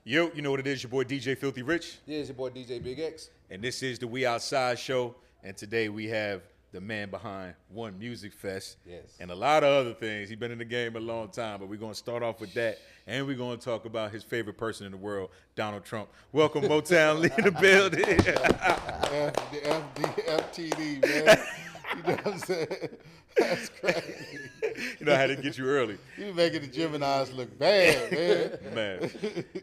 Yo, you know what it is, your boy DJ Filthy Rich. Yeah, it's your boy DJ Big X. And this is the We Outside show. And today we have the man behind One Music Fest. Yes. And a lot of other things. He's been in the game a long time, but we're going to start off with that. And we're going to talk about his favorite person in the world, Donald Trump. Welcome, MoeTown, lead the building. FTD, man. You know what I'm saying? That's crazy. You know, I had to get you early. You making the Geminis look bad, man. Man.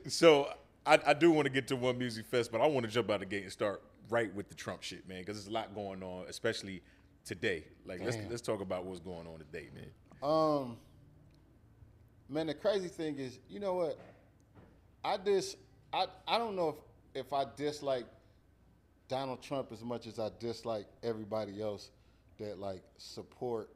So I do want to get to One Music Fest, but I want to jump out the gate and start right with the Trump shit, man, because there's a lot going on, especially today. Like, let's talk about what's going on today, man. Man, the crazy thing is, you know what? I don't know if I dislike Donald Trump as much as I dislike everybody else that like support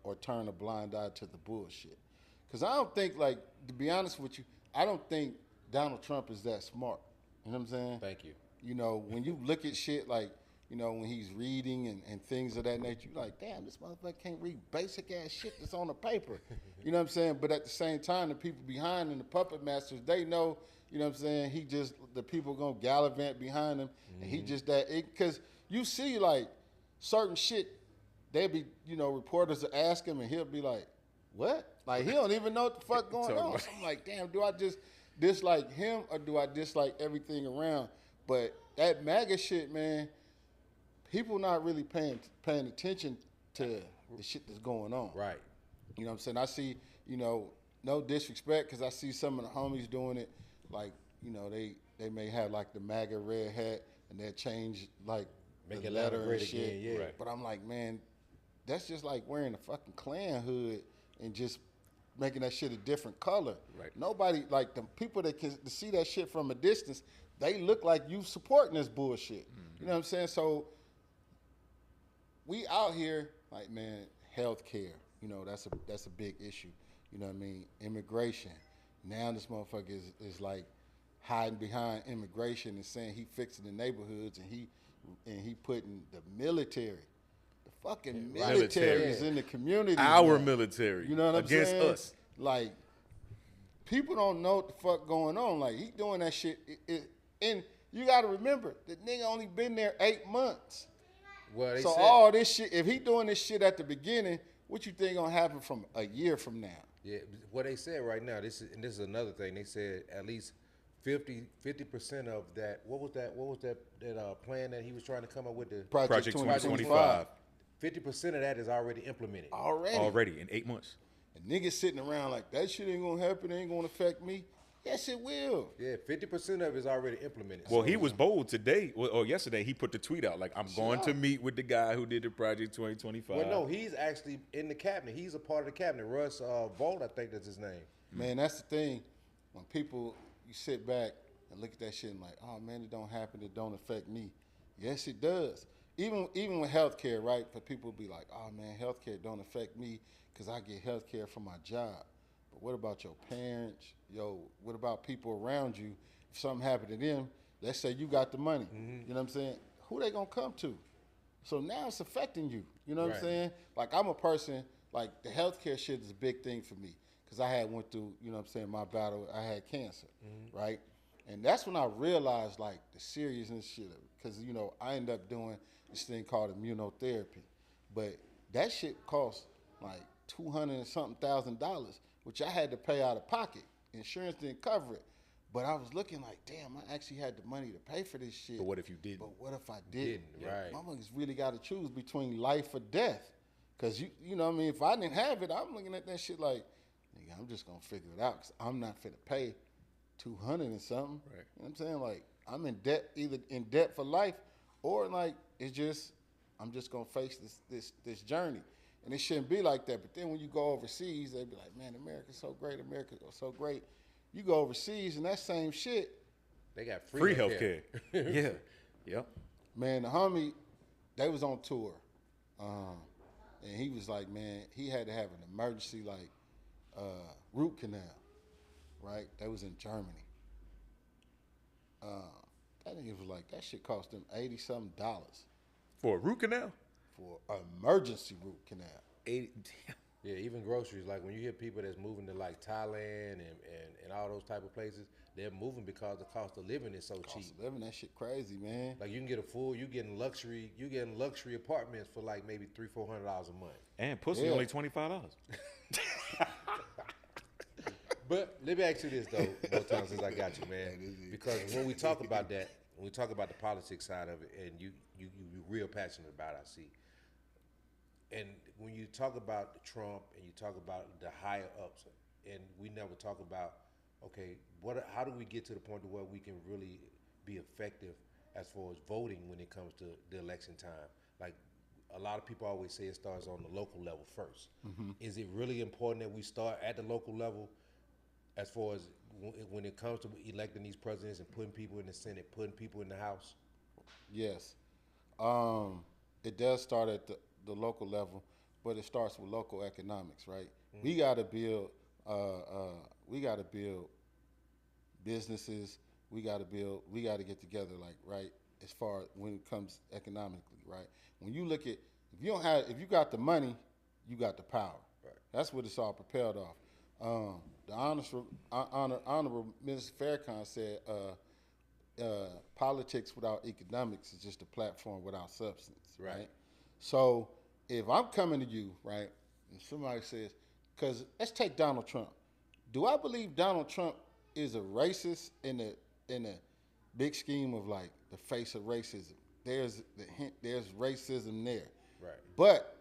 or turn a blind eye to the bullshit. Because I don't think, like, to be honest with you, I don't think Donald Trump is that smart. You know what I'm saying? Thank you. You know, when you look at shit like, you know, when he's reading and things of that nature, you're like, damn, this motherfucker can't read basic ass shit that's on the paper. You know what I'm saying? But at the same time, the people behind him, the puppet masters, they know, you know what I'm saying, he just, the people gonna gallivant behind him, and he just that, because you see like certain shit, they be, you know, reporters will ask him and he'll be like, what? Like, he don't even know what the fuck going on. So I'm like, damn, do I just dislike him or do I dislike everything around? But that MAGA shit, man, people not really paying attention to the shit that's going on. Right. You know what I'm saying? I see, you know, no disrespect, because I see some of the homies doing it, like, you know, they may have like the MAGA red hat and they'll change like Make the it letter and great shit. again, yeah. Right. But I'm like, man, that's just like wearing a fucking Klan hood and just making that shit a different color. Right. Nobody, like, the people that can see that shit from a distance, they look like you supporting this bullshit. You know what I'm saying? So we out here, like, man, healthcare, you know, that's a big issue. You know what I mean? Immigration. Now this motherfucker is like hiding behind immigration and saying he fixing the neighborhoods, and he putting the military. The fucking military is in the community. Our man. military. You know what I'm saying? Against us. Like, people don't know what the fuck going on. Like, he doing that shit. And you got to remember, the nigga only been there 8 months. Well, they So said, all this shit, if he doing this shit at the beginning, what you think gonna happen from a year from now? yeah, what they said right now, this is another thing. They said at least 50% of that. What was that plan that he was trying to come up with? The Project 2025. 50% of that is already implemented. Already in 8 months. And niggas sitting around like, that shit ain't gonna happen, it ain't gonna affect me. Yes, it will. Yeah, 50% of it is already implemented. Well, So, he was bold today, or yesterday. He put the tweet out like, "I'm going to meet with the guy who did the Project 2025." Well, no, he's actually in the cabinet. He's a part of the cabinet. Russ Vaught, I think that's his name. Man, that's the thing. When people, you sit back and look at that shit and like, oh man, it don't happen, it don't affect me. Yes, it does. Even with healthcare, right? For people to be like, oh man, healthcare don't affect me because I get healthcare from my job. But what about your parents? Yo, what about people around you? If something happened to them, let's say you got the money. You know what I'm saying? Who they gonna come to? So now it's affecting you. You know what I'm Right. saying? Like, I'm a person, like, the healthcare shit is a big thing for me. Because I had went through, you know what I'm saying, my battle, I had cancer, right? And that's when I realized, like, the seriousness shit of it. Because, you know, I ended up doing this thing called immunotherapy. But that shit cost, like, $200 and something thousand, which I had to pay out of pocket. Insurance didn't cover it. But I was looking like, damn, I actually had the money to pay for this shit. But what if you didn't? But what if I didn't? Right. My mother's really got to choose between life or death. Because, you know what I mean? If I didn't have it, I'm looking at that shit like, nigga, I'm just going to figure it out because I'm not finna pay $200 and something. Right. You know what I'm saying? Like, I'm in debt, either in debt for life or, like, it's just, I'm just going to face this journey. And it shouldn't be like that. But then when you go overseas, they be like, man, America's so great. America's so great. You go overseas and that same shit, They got Free healthcare. Yeah. Yep. man, the homie, they was on tour. And he was like, man, he had to have an emergency, like, root canal, right? That was in Germany. That nigga was like, that shit cost them $80-something For a root canal? for an emergency root canal. 80. Yeah, even groceries. Like when you hear people that's moving to like Thailand and all those type of places, they're moving because the cost of living is so cheap. Cost of living, that shit crazy, man. Like you can get you getting luxury apartments for like maybe $300-400 a month. And pussy only $25. But let me ask you this though, MoeTown, since I got you, man, because when we talk about that, when we talk about the politics side of it, and you real passionate about it, I see. And when you talk about Trump and you talk about the higher ups, and we never talk about, okay, how do we get to the point to where we can really be effective as far as voting when it comes to the election time? Like a lot of people always say it starts on the local level first. Mm-hmm. Is it really important that we start at the local level as far as when it comes to electing these presidents and putting people in the Senate, putting people in the House? Yes. It does start at the local level, but it starts with local economics, right? Mm-hmm. We got to build businesses. We got to get together, like, right, as far as when it comes economically, right? When you look at, if you got the money, you got the power. Right. That's what it's all propelled off. The Honorable Minister Farrakhan said, politics without economics is just a platform without substance, right? So if I'm coming to you, right, and somebody says, because let's take Donald Trump. Do I believe Donald Trump is a racist in the big scheme of like the face of racism? There's racism there. Right. But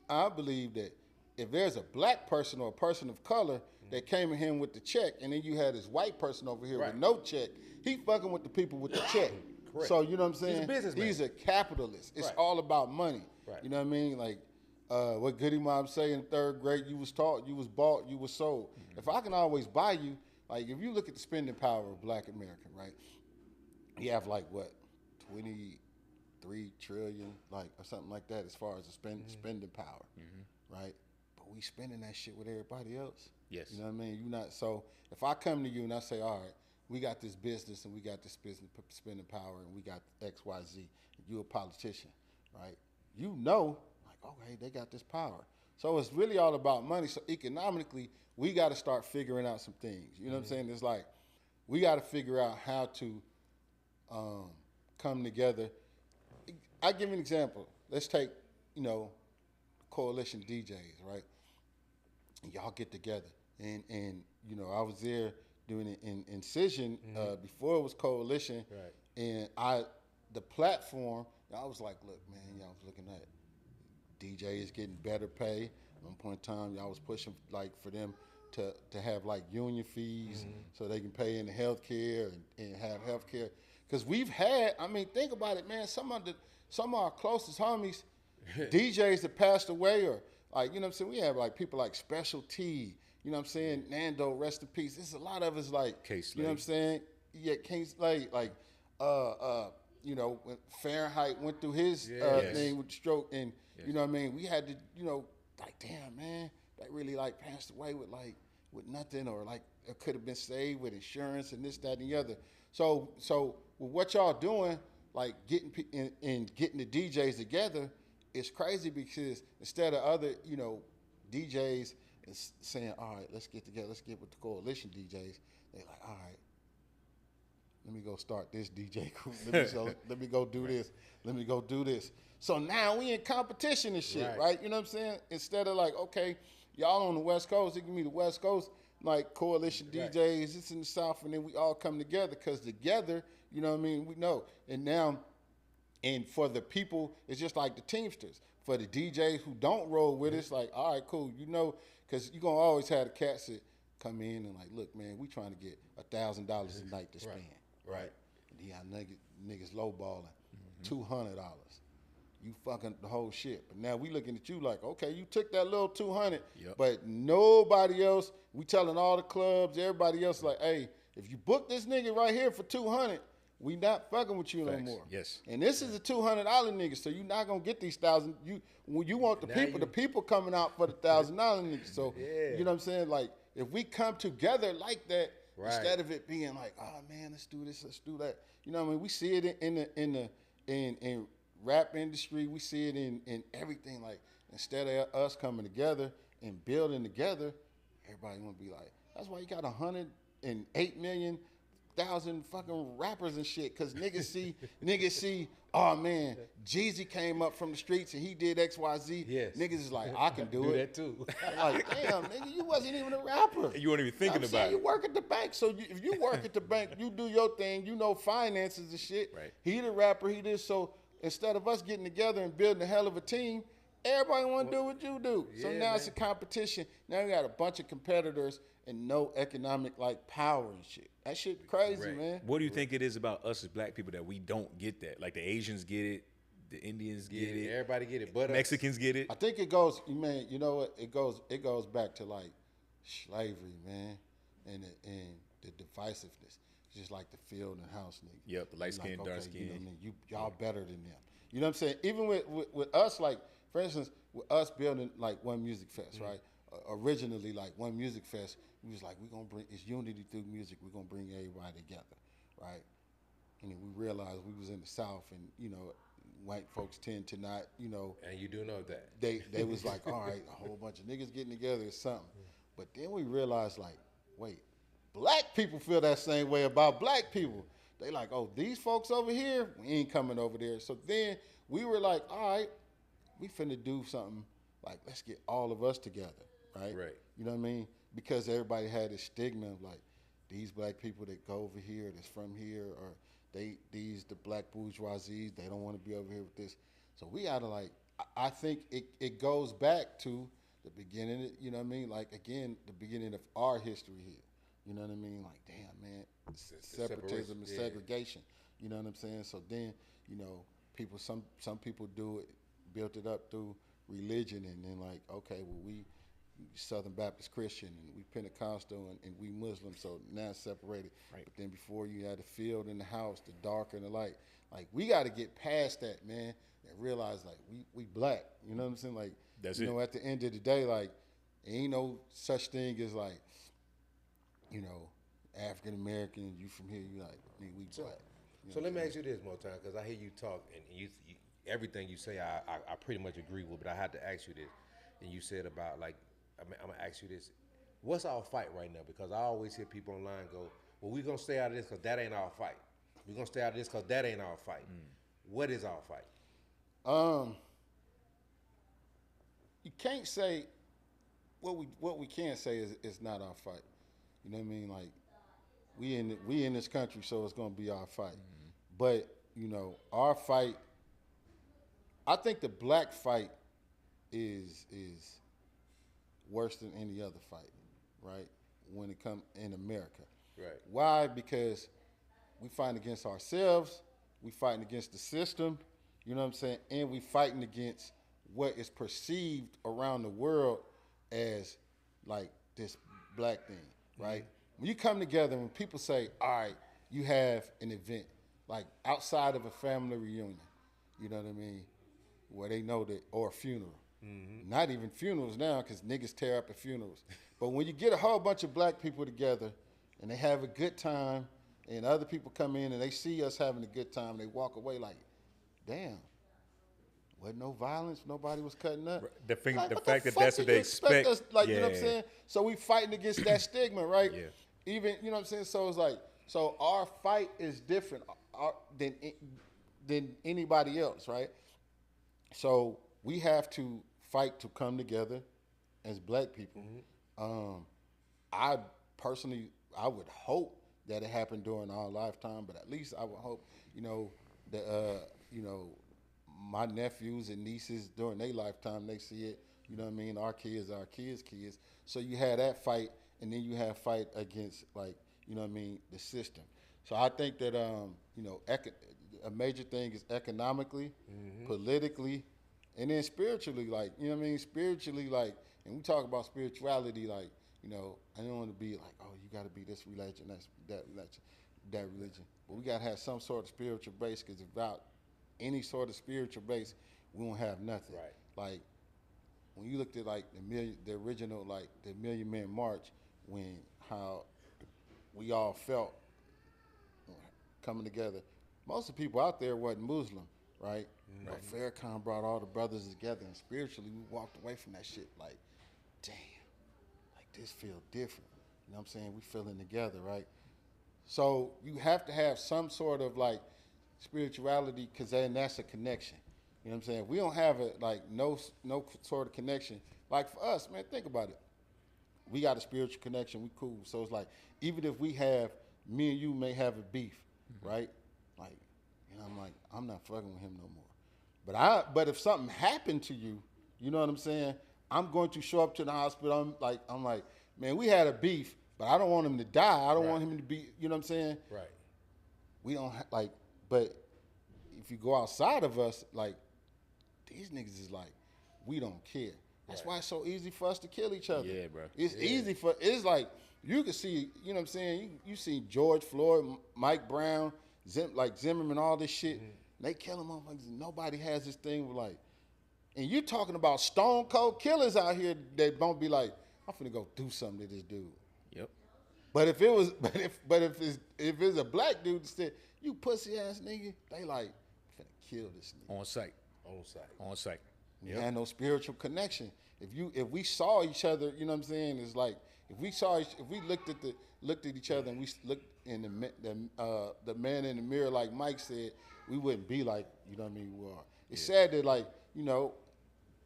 I believe that if there's a black person or a person of color that came at him with the check, and then you had this white person over here with no check, he fucking with the people with the check. Correct. So you know what I'm saying? He's a businessman. These are capitalists. It's all about money. Right. You know what I mean? Like what Goody Mob say in third grade, you was taught, you was bought, you was sold. Mm-hmm. If I can always buy you, like if you look at the spending power of Black American, right? You have like what, 23 trillion, like or something like that, as far as the spending power, right? But we spending that shit with everybody else. Yes. You know what I mean? You not so. If I come to you and I say, all right, we got this business and we got this business spending power and we got X, Y, Z. You a politician, right? You know, like, okay, they got this power. So it's really all about money. So economically, we got to start figuring out some things. You know what I'm saying? It's like we got to figure out how to come together. I give you an example. Let's take, coalition DJs, right? And y'all get together. And I was there doing it in Incision before it was coalition. Right. And the platform, I was like, look, man, y'all was looking at DJs getting better pay. At one point in time, y'all was pushing like for them to have like union fees so they can pay in the healthcare and have healthcare. Because we've had, think about it, man, some of our closest homies, DJs that passed away or like, you know what I'm saying? We have like people like Special T, you know what I'm saying? Nando, rest in peace. There's a lot of us like, you know what I'm saying? Yeah, King Slade, like, when Fahrenheit went through his thing with the stroke and, you know what I mean? We had to, like, damn, man, that really like passed away with nothing or like it could have been saved with insurance and this, that, and the other. So with what y'all doing, like getting the DJs together, it's crazy because instead of other, DJs is saying, all right, let's get together, let's get with the coalition DJs. They're like, all right, let me go start this DJ group. Let me go do this. Let me go do this. So now we in competition and shit, right? You know what I'm saying? Instead of like, okay, y'all on the West Coast, they give me the West Coast, like coalition DJs, it's in the South, and then we all come together because together, you know what I mean, we know. And now, and for the people, it's just like the Teamsters. For the DJs who don't roll with us, like, all right, cool, because you're going to always have the cats that come in and like, look, man, we trying to get $1,000 a night to spend. Right. And y'all niggas lowballing $200. You fucking the whole shit. But now we looking at you like, okay, you took that little 200, but nobody else, we telling all the clubs, everybody else like, hey, if you book this nigga right here for 200, we not fucking with you no more. Yes. And this is a $200 nigga, so you not gonna get these $1,000. You want the people coming out for the $1,000 nigga. So you know what I'm saying? Like if we come together like that, instead of it being like, oh man, let's do this, let's do that. You know what I mean? We see it in rap industry, we see it in everything. Like instead of us coming together and building together, everybody want to be like, that's why you got 108,000,000 fucking rappers and shit. Cause niggas see, oh man, Jeezy came up from the streets and he did X, Y, Z. Yes. Niggas is like, I can do it. that too. Like, damn, nigga, you wasn't even a rapper. You weren't even thinking I'm about saying, it. You work at the bank. So if you work at the bank, you do your thing, you know finances and shit. Right. He the rapper, he this. So instead of us getting together and building a hell of a team, everybody want to do what you do. So yeah, now man. it's a competition. Now you got a bunch of competitors and no economic like power and shit. That shit crazy, Right. man. What do you think it is about us as black people that we don't get that? Like the Asians get it, the Indians get it, Everybody get it, but Mexicans get it. I think it goes, man. You know what? It goes back to like slavery, man, and the divisiveness. It's just like the field and house nigga. Yep, the light skin, dark skin. You know what I mean? Y'all better than them. You know what I'm saying? Even with us, like for instance, with us building like One Music Fest, right? Originally, like One Music Fest, we was like, we're gonna bring it's unity through music. We're gonna bring everybody together, right? And then we realized we was in the South, and you know, white folks tend to not, you know. And you do know that. They was like, all right, a whole bunch of niggas getting together is something. But then we realized, like, wait, black people feel that same way about black people. They like, oh, these folks over here, we ain't coming over there. So then we were like, all right, we finna do something like, let's get all of us together, right? Right. You know what I mean? Because everybody had this stigma of like, these black people that go over here, that's from here, or the black bourgeoisies, they don't want to be over here with this. So we gotta like, I think it goes back to the beginning, you know what I mean? Like again, the beginning of our history here. You know what I mean? Like, damn, man, separatism and segregation. You know what I'm saying? So then, you know, some people do it, built it up through religion, and then like, okay, well, we Southern Baptist Christian, and we Pentecostal, and we Muslim, so now it's separated. Right. But then before you had the field and the house, the dark and the light. Like, we got to get past that, man, and realize, like, we black. You know what I'm saying? Like, That's you know, at the end of the day, like, ain't no such thing as, like, you know, African American, you from here, you like, I mean, we black. So let me ask you this, MoeTown, because I hear you talk, and you everything you say, I pretty much agree with, but I had to ask you this. And you said about, like, I'm going to ask you this. What's our fight right now? Because I always hear people online go, well, we're going to stay out of this because that ain't our fight. We're going to stay out of this because that ain't our fight. What is our fight? You can't say, what we can say is it's not our fight. You know what I mean? Like, we in this country, so it's going to be our fight. But, you know, our fight, I think the black fight is worse than any other fight, right? When it comes in America. Right. Why? Because we fighting against ourselves, we fighting against the system, you know what I'm saying? And we fighting against what is perceived around the world as like this black thing, right? When you come together, when people say, all right, you have an event, like outside of a family reunion, you know what I mean? Where they know that, or a funeral. Not even funerals now, because niggas tear up at funerals. But when you get a whole bunch of black people together and they have a good time, and other people come in and they see us having a good time, they walk away like, damn, wasn't no violence, nobody was cutting up. The Like, what fact the that fuck that's do what they you expect. us, like, you know what I'm saying? So we fighting against that stigma, right? Yeah. Even, you know what I'm saying? So it's like, so our fight is different than anybody else, right? So we have to fight to come together as black people. I personally, I would hope that it happened during our lifetime, but at least I would hope, you know, that, you know, my nephews and nieces during their lifetime, they see it, you know what I mean? Our kids, kids. So you had that fight, and then you have fight against, like, you know what I mean, the system. So I think that, you know, a major thing is economically, politically, and then spiritually, like, you know what I mean? Spiritually, like, and we talk about spirituality, like, you know, I don't want to be like, oh, you got to be this religion, that religion. But we got to have some sort of spiritual base, because without any sort of spiritual base, we won't have nothing. Right. Like, when you looked at, like, the original, like, the Million Man March, when how we all felt coming together, most of the people out there wasn't Muslim, right? But Farrakhan brought all the brothers together, and spiritually we walked away from that shit like damn, like this feel different. You know what I'm saying? We feeling together, right? So you have to have some sort of like spirituality, because then that's a connection. You know what I'm saying? If we don't have it, like no sort of connection. Like for us, man, think about it. We got a spiritual connection. We cool. So it's like, even if we have, me and you may have a beef, right? Like, you know, I'm like, I'm not fucking with him no more. But if something happened to you, you know what I'm saying? I'm going to show up to the hospital. I'm like, man, we had a beef, but I don't want him to die. I don't want him to be, you know what I'm saying? Right. We don't like, but if you go outside of us, like, these niggas is like, we don't care. That's why it's so easy for us to kill each other. Yeah, bro. It's easy it's like, you can see, you know what I'm saying? You see George Floyd, Mike Brown, Zimmerman, all this shit. They kill them motherfuckers. Nobody has this thing with like, and you talking about stone cold killers out here that don't be like, I'm finna go do something to this dude. Yep. But if it was, if it's a black dude that said, you pussy ass nigga, they like, I'm finna kill this nigga. On site. We had no spiritual connection. If we saw each other, you know what I'm saying? It's like, if we looked at each other and we looked in the man in the mirror, like Mike said, we wouldn't be like, you know what I mean, we are. It's sad that, like, you know,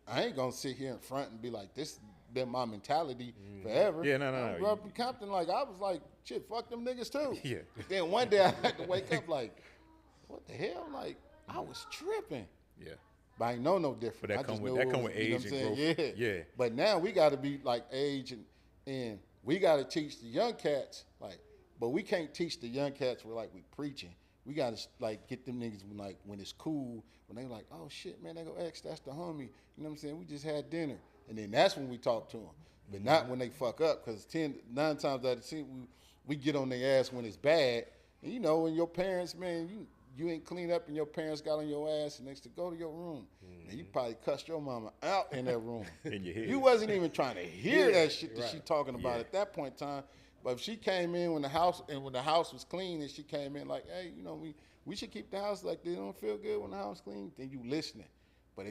I ain't gonna sit here in front and be like, this been my mentality forever. Yeah, no. I grew up in Compton, like, I was like, shit, fuck them niggas too. Yeah. Then one day I had to wake up like, what the hell? Like, I was tripping. Yeah. But I ain't know no different. But that I come just with knew it was, age you know and what I'm growth. saying? Yeah. But now we got to be like age and we got to teach the young cats, like, but we can't teach the young cats where like we preaching. We got to like get them niggas when it's cool, when they like, oh shit, man, they go X, that's the homie. You know what I'm saying? We just had dinner. And then that's when we talk to them. But not when they fuck up, because 9 times out of 10, we get on their ass when it's bad. And you know, when your parents, man, you ain't clean up and your parents got on your ass and next to go to your room. And you probably cussed your mama out in that room. In your head. You wasn't even trying to hear that shit that she talking about at that point in time. But if she came in when the house was clean and she came in like, hey, you know, we should keep the house like this. It don't feel good when the house clean, then you listening. But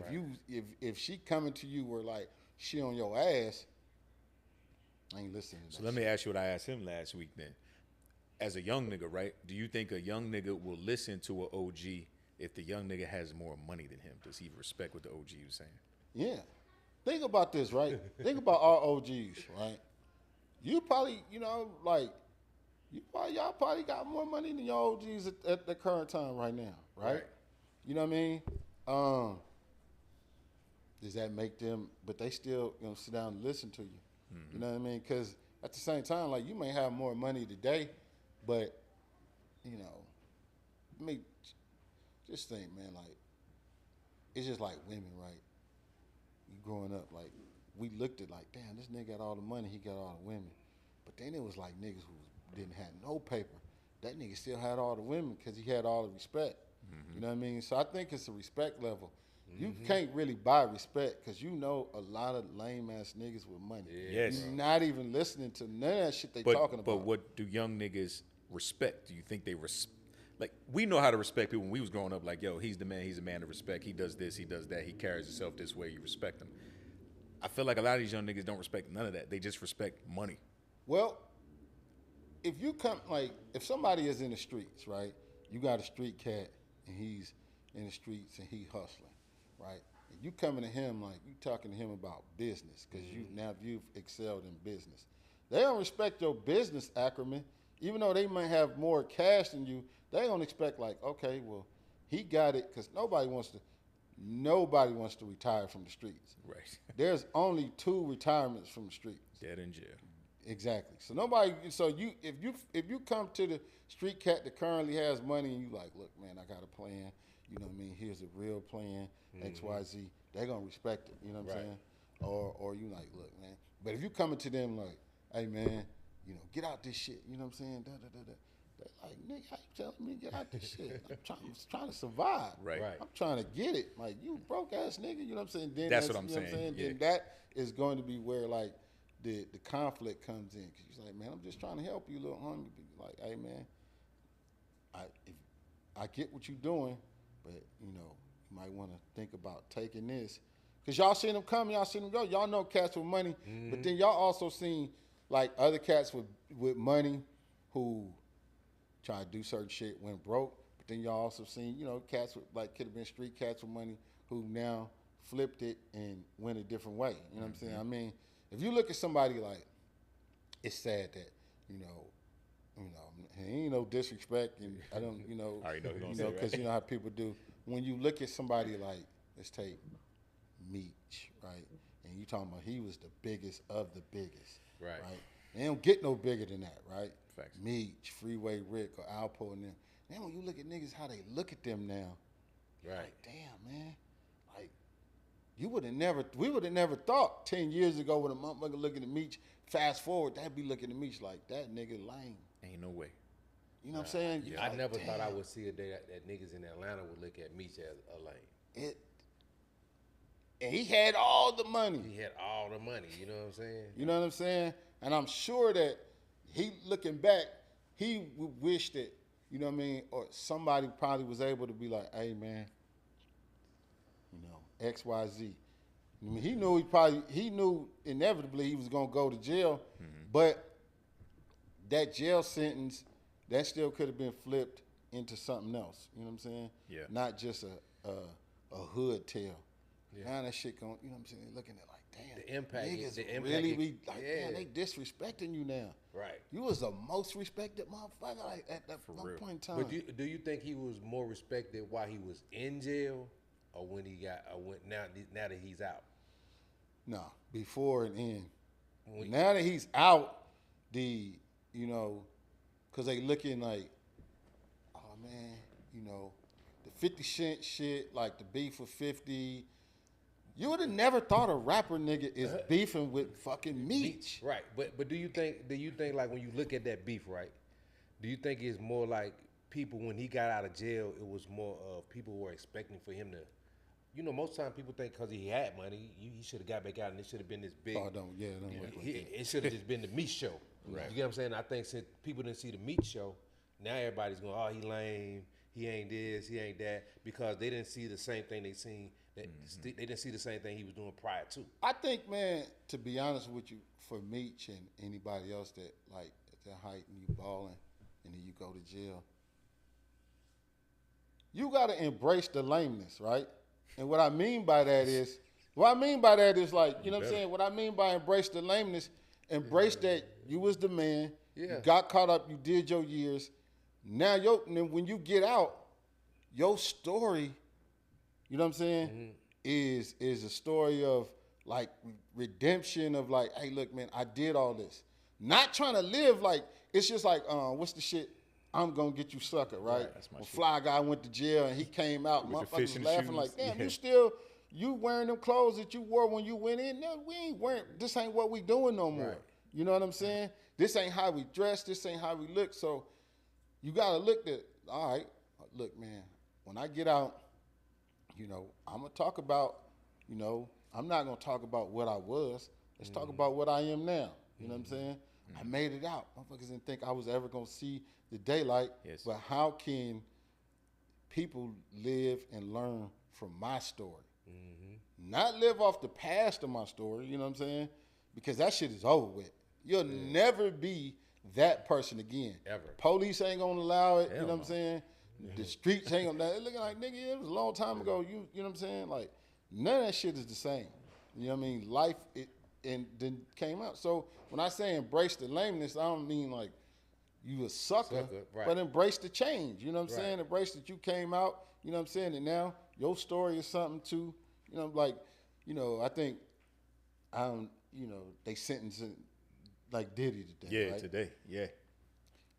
if she coming to you where like she on your ass, I ain't listening to that. So let me ask you what I asked him last week then. As a young nigga, right? Do you think a young nigga will listen to an OG if the young nigga has more money than him? Does he respect what the OG was saying? Yeah. Think about this, right? Think about our OGs, right? You probably, you know, like, y'all probably got more money than your OGs at the current time right now, right? You know what I mean? Does that make them, but they still, you know, sit down and listen to you. You know what I mean? Because at the same time, like, you may have more money today, but, you know, I mean, just think, man, like, it's just like women, right? You growing up, like, we looked at like, damn, this nigga got all the money, he got all the women. But then it was like niggas who didn't have no paper. That nigga still had all the women because he had all the respect. You know what I mean? So I think it's a respect level. You can't really buy respect because you know a lot of lame ass niggas with money. Yes. You're not even listening to none of that shit they talking about. But what do young niggas respect? Do you think they like, we know how to respect people when we was growing up, like, yo, he's the man, he's a man of respect. He does this, he does that, he carries himself this way, you respect him. I feel like a lot of these young niggas don't respect none of that. They just respect money. Well, if you come, like, if somebody is in the streets, right, you got a street cat and he's in the streets and he hustling, right? And you coming to him, like, you talking to him about business because you've excelled in business. They don't respect your business acumen, even though they might have more cash than you. They don't expect, like, okay, well, he got it, because nobody wants to retire from the streets. Right. There's only 2 retirements from the streets. Dead in jail. Exactly. So if you come to the street cat that currently has money and you like, look, man, I got a plan. You know what I mean? Here's a real plan, X, Y, Z. They're gonna respect it. You know what I'm saying? Or you like, look, man. But if you coming to them like, hey, man, you know, get out this shit. You know what I'm saying? They're like, nigga, how you telling me to get out this shit? I'm trying to survive. Right. I'm trying to get it. Like, you broke ass nigga. You know what I'm saying? Then That's what I'm you know saying. What I'm saying? Yeah. Then that is going to be where like the conflict comes in, because he's like, man, I'm just trying to help you, little homie. Like, hey, man, I get what you're doing, but you know, you might want to think about taking this, Because y'all seen them come, y'all seen them go. Y'all know cats with money, but then y'all also seen like other cats with money who try to do certain shit, went broke. But then y'all also seen, you know, cats with like could have been street cats with money who now flipped it and went a different way. You know what I'm saying? I mean, if you look at somebody like, it's sad that, you know, ain't no disrespect, and I don't, you know, because you know how people do. When you look at somebody like, let's take Meech, right? And you talking about he was the biggest of the biggest, right? They don't get no bigger than that, right? Facts. Meech, Freeway Rick, or Alpo and them. Then when you look at niggas, how they look at them now, like, damn, man, like, we would have never thought 10 years ago when a motherfucker looking at Meech, fast forward, that'd be looking at Meech like, that nigga lame. Ain't no way. You know what I'm saying? Yeah. I never thought I would see a day that niggas in Atlanta would look at Meech as a lame. And he had all the money. He had all the money, you know what I'm saying? You know what I'm saying? And I'm sure that he, looking back, he would wish that, you know what I mean, or somebody probably was able to be like, hey, man, you know, X, Y, Z. I mean, he knew inevitably he was going to go to jail, but that jail sentence, that still could have been flipped into something else. You know what I'm saying? Yeah. Not just a hood tale. Yeah. Now that shit going, you know what I'm saying? They're looking at like, damn. The impact. Niggas really, damn, they disrespecting you now. Right. You was the most respected motherfucker like, at that one point in time. But do you think he was more respected while he was in jail, or when he got, now that he's out? No, before and in. Now that he's out, you know, because they looking like, oh man, you know, the 50 Cent shit, like the beef with 50. You would have never thought a rapper nigga is beefing with fucking Meech. Right, but do you think like when you look at that beef, right? Do you think it's more like people when he got out of jail, it was more of people were expecting for him to, you know, most times people think because he had money, he should have got back out and it should have been this big. Oh, don't work like that. It should have just been the Meech show. Right. You get what I'm saying? I think since people didn't see the Meech show, now everybody's going, oh, he lame, he ain't this, he ain't that, because they didn't see the same thing they seen. They didn't see the same thing he was doing prior to. I think, man, to be honest with you, for Meech and anybody else that like at that height and you balling and then you go to jail, you got to embrace the lameness, right? And what I mean by that is like, you know what I'm saying? What I mean by embrace the lameness, embrace that you was the man, you got caught up, you did your years. Now, when you get out, your story, you know what I'm saying, is a story of like redemption of like, hey, look, man, I did all this. Not trying to live like, it's just like, what's the shit? I'm gonna get you sucker, right? That's my shit. Fly Guy went to jail and he came out, motherfuckers was laughing like, damn, you wearing them clothes that you wore when you went in? No, we ain't wearing, this ain't what we doing no more. Right. You know what I'm saying? This ain't how we dress, this ain't how we look. So you gotta look at, all right, look, man, when I get out, you know, I'm gonna talk about, you know, I'm not gonna talk about what I was. Let's talk about what I am now. You know what I'm saying? I made it out. Motherfuckers didn't think I was ever gonna see the daylight. Yes. But how can people live and learn from my story? Not live off the past of my story, you know what I'm saying? Because that shit is over with. You'll never be that person again. Ever. Police ain't gonna allow it, you know what I'm saying? The streets ain't gonna, they looking like, nigga, it was a long time ago, you know what I'm saying? Like, none of that shit is the same. You know what I mean? Life, and then came out. So when I say embrace the lameness, I don't mean like you a sucker, but embrace the change. You know what I'm saying? Embrace that you came out, you know what I'm saying? And now your story is something to, you know, like, you know, I think, you know, they sentencing like Diddy today. Yeah, right? today, yeah.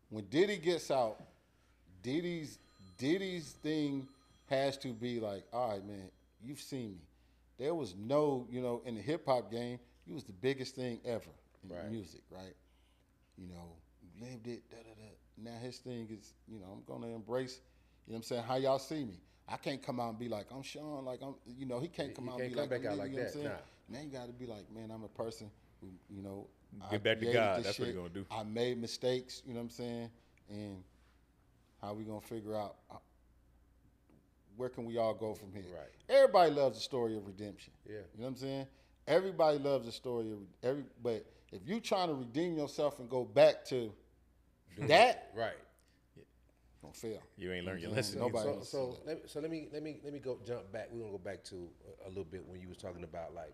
When Diddy gets out, Diddy's thing has to be like, all right, man, you've seen me. There was no, you know, in the hip hop game, he was the biggest thing ever in music, right? You know, lived it, Now his thing is, you know, I'm gonna embrace, you know what I'm saying, how y'all see me. I can't come out and be like, I'm Sean, like I'm, you know, he can't come out and be like, back out like you know that. what I'm saying? Now you gotta be like, man, I'm a person who, you know, get back to God. That's what you're gonna do. I made mistakes, you know what I'm saying? And how we gonna figure out where can we all go from here? Right. Everybody loves a story of redemption. Yeah. You know what I'm saying? Everybody loves a story of but if you trying to redeem yourself and go back to that, Right. don't fail. You ain't learned your lesson. Nobody. So let me go jump back. We're gonna go back to a little bit when you was talking about like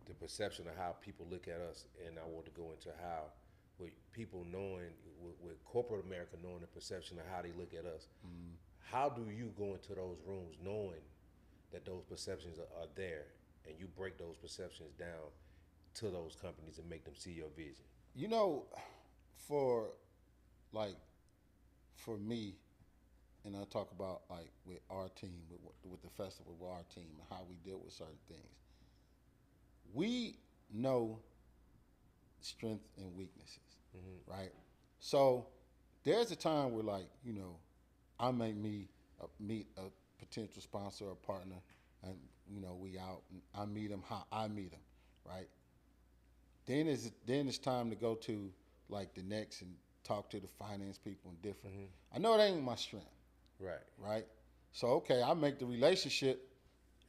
the perception of how people look at us, and I want to go into how with people knowing with corporate America knowing the perception of how they look at us. How do you go into those rooms knowing that those perceptions are there, and you break those perceptions down to those companies and make them see your vision? You know, for me, and I talk about like with our team, with the festival, with our team, and how we deal with certain things. We know strengths and weaknesses, right? So there's a time where, like, you know, I may meet a potential sponsor or partner, and you know, we out, and I meet them how I meet them, right? Then it's time to go to like the next and talk to the finance people and different. I know it ain't my strength, right? So okay, I make the relationship,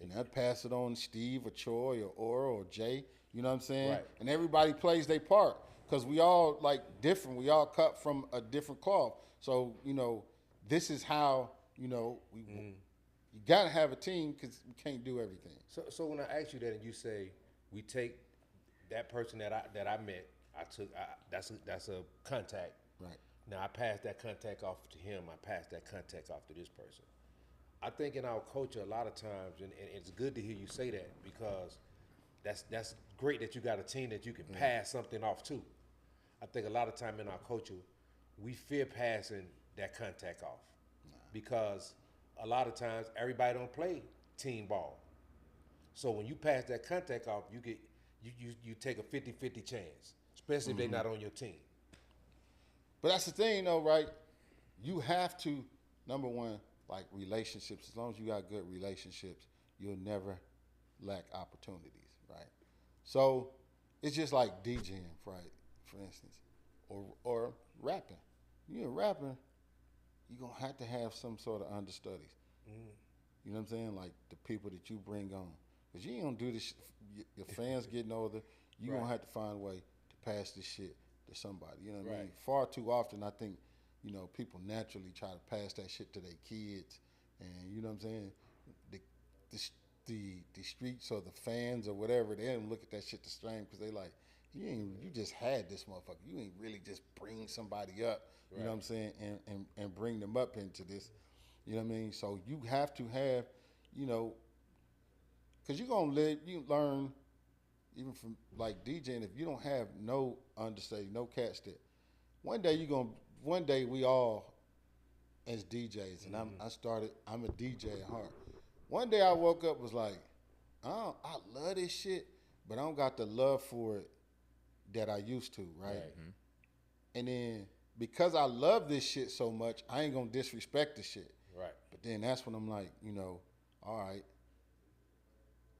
and I pass it on to Steve or Troy or Ora or Jay. You know what I'm saying? Right. And everybody plays their part because we all like different. We all cut from a different cloth. So you know, this is how you know you gotta have a team because we can't do everything. So when I ask you that and you say we take that person that I met, that's a contact. Right. Now I pass that contact off to him. I pass that contact off to this person. I think in our culture a lot of times, and it's good to hear you say that because that's great that you got a team that you can pass something off to. I think a lot of time in our culture, we fear passing that contact off because a lot of times everybody don't play team ball. So when you pass that contact off, you take a 50-50 chance, especially if they're not on your team. But that's the thing, though, right? You have to, number one, like relationships. As long as you got good relationships, you'll never lack opportunities, right? So it's just like DJing, right? For instance, or rapping. You're a rapper, you're gonna have to have some sort of understudies. You know what I'm saying? Like the people that you bring on, because you ain't gonna do this. Your fans getting older. You gonna have to find a way to pass this shit to somebody. You know what I mean? Far too often, I think, you know, people naturally try to pass that shit to their kids, and you know what I'm saying? The streets or the fans or whatever, they don't look at that shit the same because they like, you just had this motherfucker. You ain't really just bring somebody up. You know what I'm saying? And bring them up into this. You know what I mean? So you have to have, you know, because you're gonna you learn even from like DJing. If you don't have no understudy, no cats that, one day we all as DJs, and I'm a DJ at heart. One day I woke up was like, I love this shit, but I don't got the love for it that I used to, right? And then because I love this shit so much, I ain't gonna disrespect the shit. Right. But then that's when I'm like, you know, all right,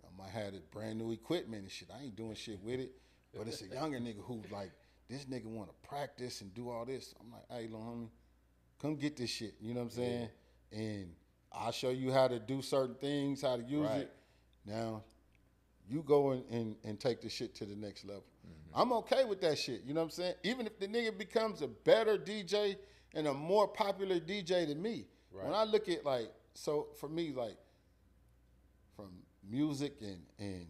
I might have this brand new equipment and shit. I ain't doing shit with it. But it's a younger nigga who like, this nigga want to practice and do all this. I'm like, hey, little homie, come get this shit. You know what I'm saying? And I'll show you how to do certain things, how to use it. Now, you go and take the shit to the next level. I'm okay with that shit. You know what I'm saying? Even if the nigga becomes a better DJ and a more popular DJ than me. Right. When I look at like, so for me, like from music and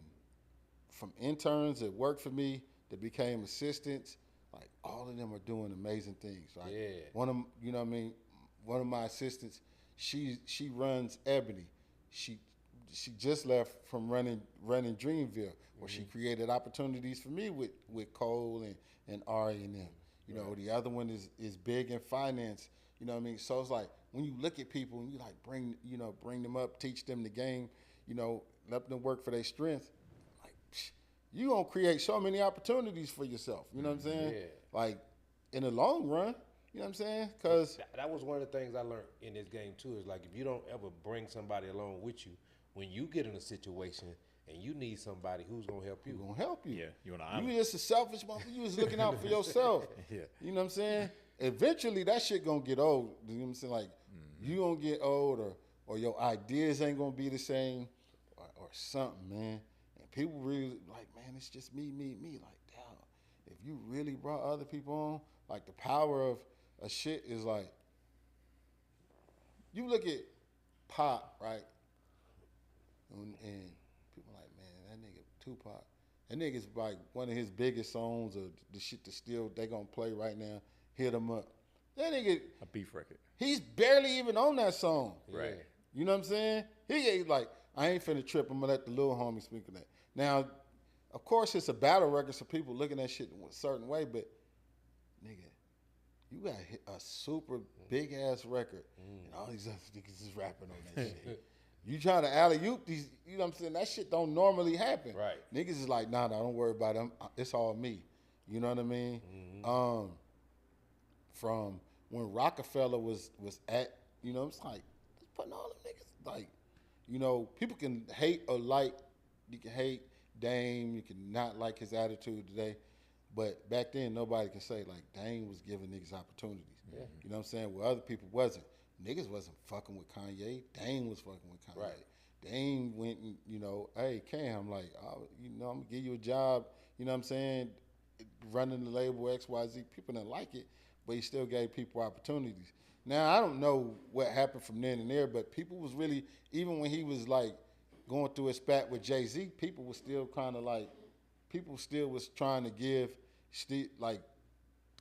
from interns that worked for me that became assistants, like all of them are doing amazing things. Right? Yeah. One of them, you know what I mean? One of my assistants, she runs Ebony. She just left from running Dreamville, where she created opportunities for me with Cole and Ari and them. You know, the other one is big in finance. You know what I mean? So it's like when you look at people and you like bring them up, teach them the game, you know, let them work for their strength. Like you gonna create so many opportunities for yourself. You know what I'm saying? Yeah. Like in the long run. You know what I'm saying? Because that was one of the things I learned in this game too. Is like if you don't ever bring somebody along with you, when you get in a situation and you need somebody who's gonna help you, Yeah, you just a selfish motherfucker. You was looking out for yourself. You know what I'm saying? Eventually, that shit gonna get old. You know what I'm saying? Like you gonna get old, or your ideas ain't gonna be the same, or something, man. And people really like, man, it's just me. Like, damn, if you really brought other people on, like the power of a shit is like, you look at Pop, right? And people like, man, that nigga Tupac, that nigga's like one of his biggest songs, or the shit that still they gonna play right now. Hit 'em up. That nigga, A beef record. he's barely even on that song. Right. You know what I'm saying? He ain't like, I ain't finna trip. I'm gonna let the little homie speak of that. Now, of course, it's a battle record, so people looking at shit in a certain way, but nigga, you got a super big ass record, and all these other niggas is rapping on that shit. You trying to alley-oop these, you know what I'm saying? That shit don't normally happen. Right. Niggas is like, nah, don't worry about them. It's all me. You know what I mean? From when Rockefeller was at, you know, it's like, it's putting all them niggas, like, you know, people can hate or like, you can hate Dame, you can not like his attitude today, but back then nobody can say, like, Dame was giving niggas opportunities. Yeah. You know what I'm saying? Well, other people wasn't. Niggas wasn't fucking with Kanye. Dame was fucking with Kanye. Right. Dame went and, you know, hey, Cam, like, you know, I'm going to give you a job, you know what I'm saying, running the label XYZ. People didn't like it, but he still gave people opportunities. Now, I don't know what happened from then and there, but people was really, even when he was, like, going through his spat with Jay-Z, people was still kind of like, people still was trying to give, like,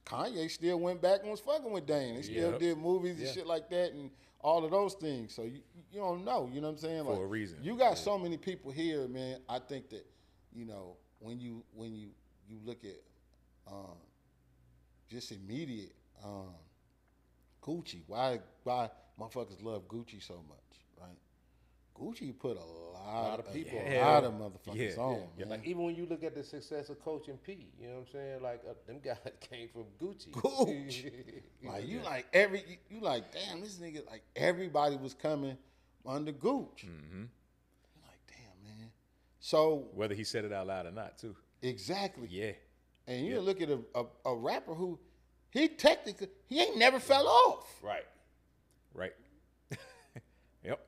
Kanye still went back and was fucking with Dame. They still did movies and shit like that and all of those things. So you don't know, you know what I'm saying? For like, a reason. You got so many people here, man. I think that, you know, when you look at just immediate Gucci, why motherfuckers love Gucci so much, right? Gucci put a lot of people, a lot of motherfuckers on. Yeah. Like even when you look at the success of Coach and P, you know what I'm saying? Like them guys came from Gucci. Like you like damn, this nigga, like everybody was coming under Gucci. Mm-hmm. You're like, damn, man. So whether he said it out loud or not, too. Exactly. Yeah. And you look at a rapper who he ain't never fell off. Right. Yep.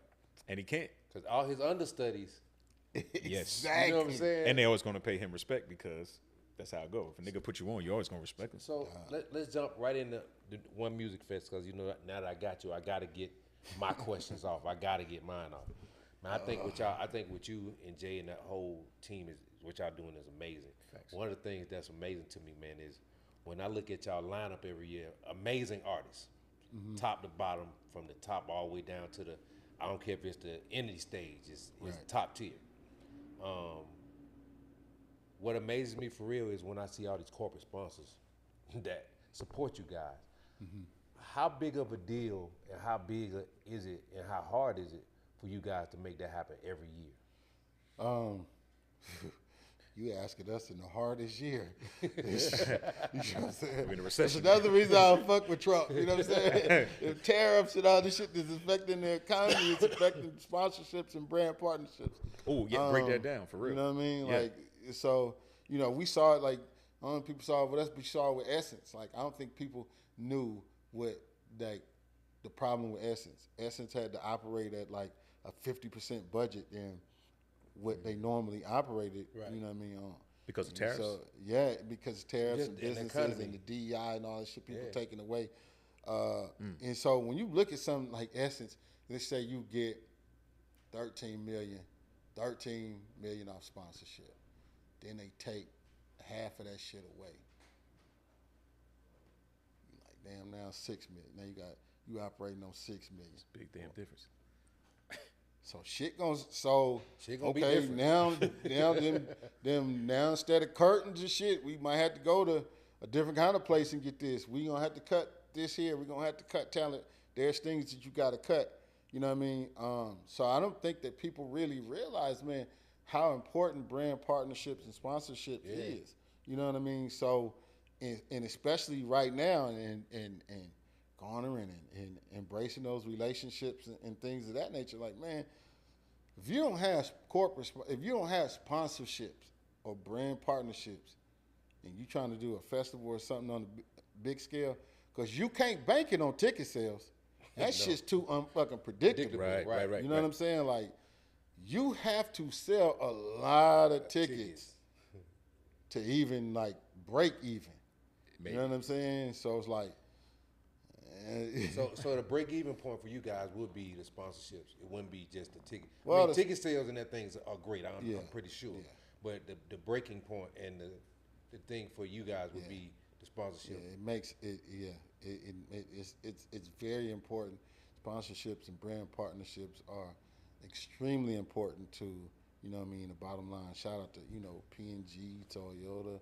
And he can't. Because all his understudies. Yes. Exactly. You know what I'm saying? And they always going to pay him respect because that's how it goes. If a nigga put you on, you always going to respect him. So let's jump right into the One Music Fest because, you know, now that I got you, I got to get my questions off. I got to get mine off. Man, I think with you and Jay and that whole team is what y'all doing is amazing. Thanks. One of the things that's amazing to me, man, is when I look at y'all lineup every year, amazing artists, top to bottom, from the top all the way down to the, I don't care if it's the indie stage, it's top tier. What amazes me for real is when I see all these corporate sponsors that support you guys. How big of a deal and how big is it and how hard is it for you guys to make that happen every year? You asking us in the hardest year. You know what I'm saying? We're in a recession. That's another reason I don't fuck with Trump. You know what I'm saying? If tariffs and all this shit is affecting the economy, it's affecting sponsorships and brand partnerships. Oh, yeah, break that down for real. You know what I mean? Yeah. Like, so, you know, we saw it like, I don't know if people saw it with us, but we saw it with Essence. Like, I don't think people knew what, like, the problem with Essence. Essence had to operate at like a 50% budget than what they normally operated, you know what I mean, on. Because of tariffs? So, yeah, because of tariffs and and businesses and the DEI and all that shit people taking away. And so when you look at something like Essence, let's say you get 13 million off sponsorship. Then they take half of that shit away. You're like, damn, now 6 million. Now you operating on 6 million. It's a big damn difference. So shit gonna be different. now instead of curtains and shit, we might have to go to a different kind of place and get this. We gonna have to cut this here. We gonna have to cut talent. There's things that you gotta cut. You know what I mean? So I don't think that people really realize, man, how important brand partnerships and sponsorships is. You know what I mean? So, and especially right now, and garnering and embracing those relationships and things of that nature. Like, man, if you don't have sponsorships or brand partnerships, and you trying to do a festival or something on a big scale, because you can't bank it on ticket sales. That shit's too unfucking predictable. Right. You know what I'm saying? Like, you have to sell a lot of tickets to even like break even. Maybe. You know what I'm saying? So it's like, so the break even point for you guys would be the sponsorships. It wouldn't be just the ticket. Well, ticket sales and that things are great. I'm pretty sure. Yeah. But the breaking point and the thing for you guys would be the sponsorship. Yeah, it makes it. It's very important. Sponsorships and brand partnerships are extremely important to, you know what I mean, the bottom line. Shout out to, you know, P&G, Toyota,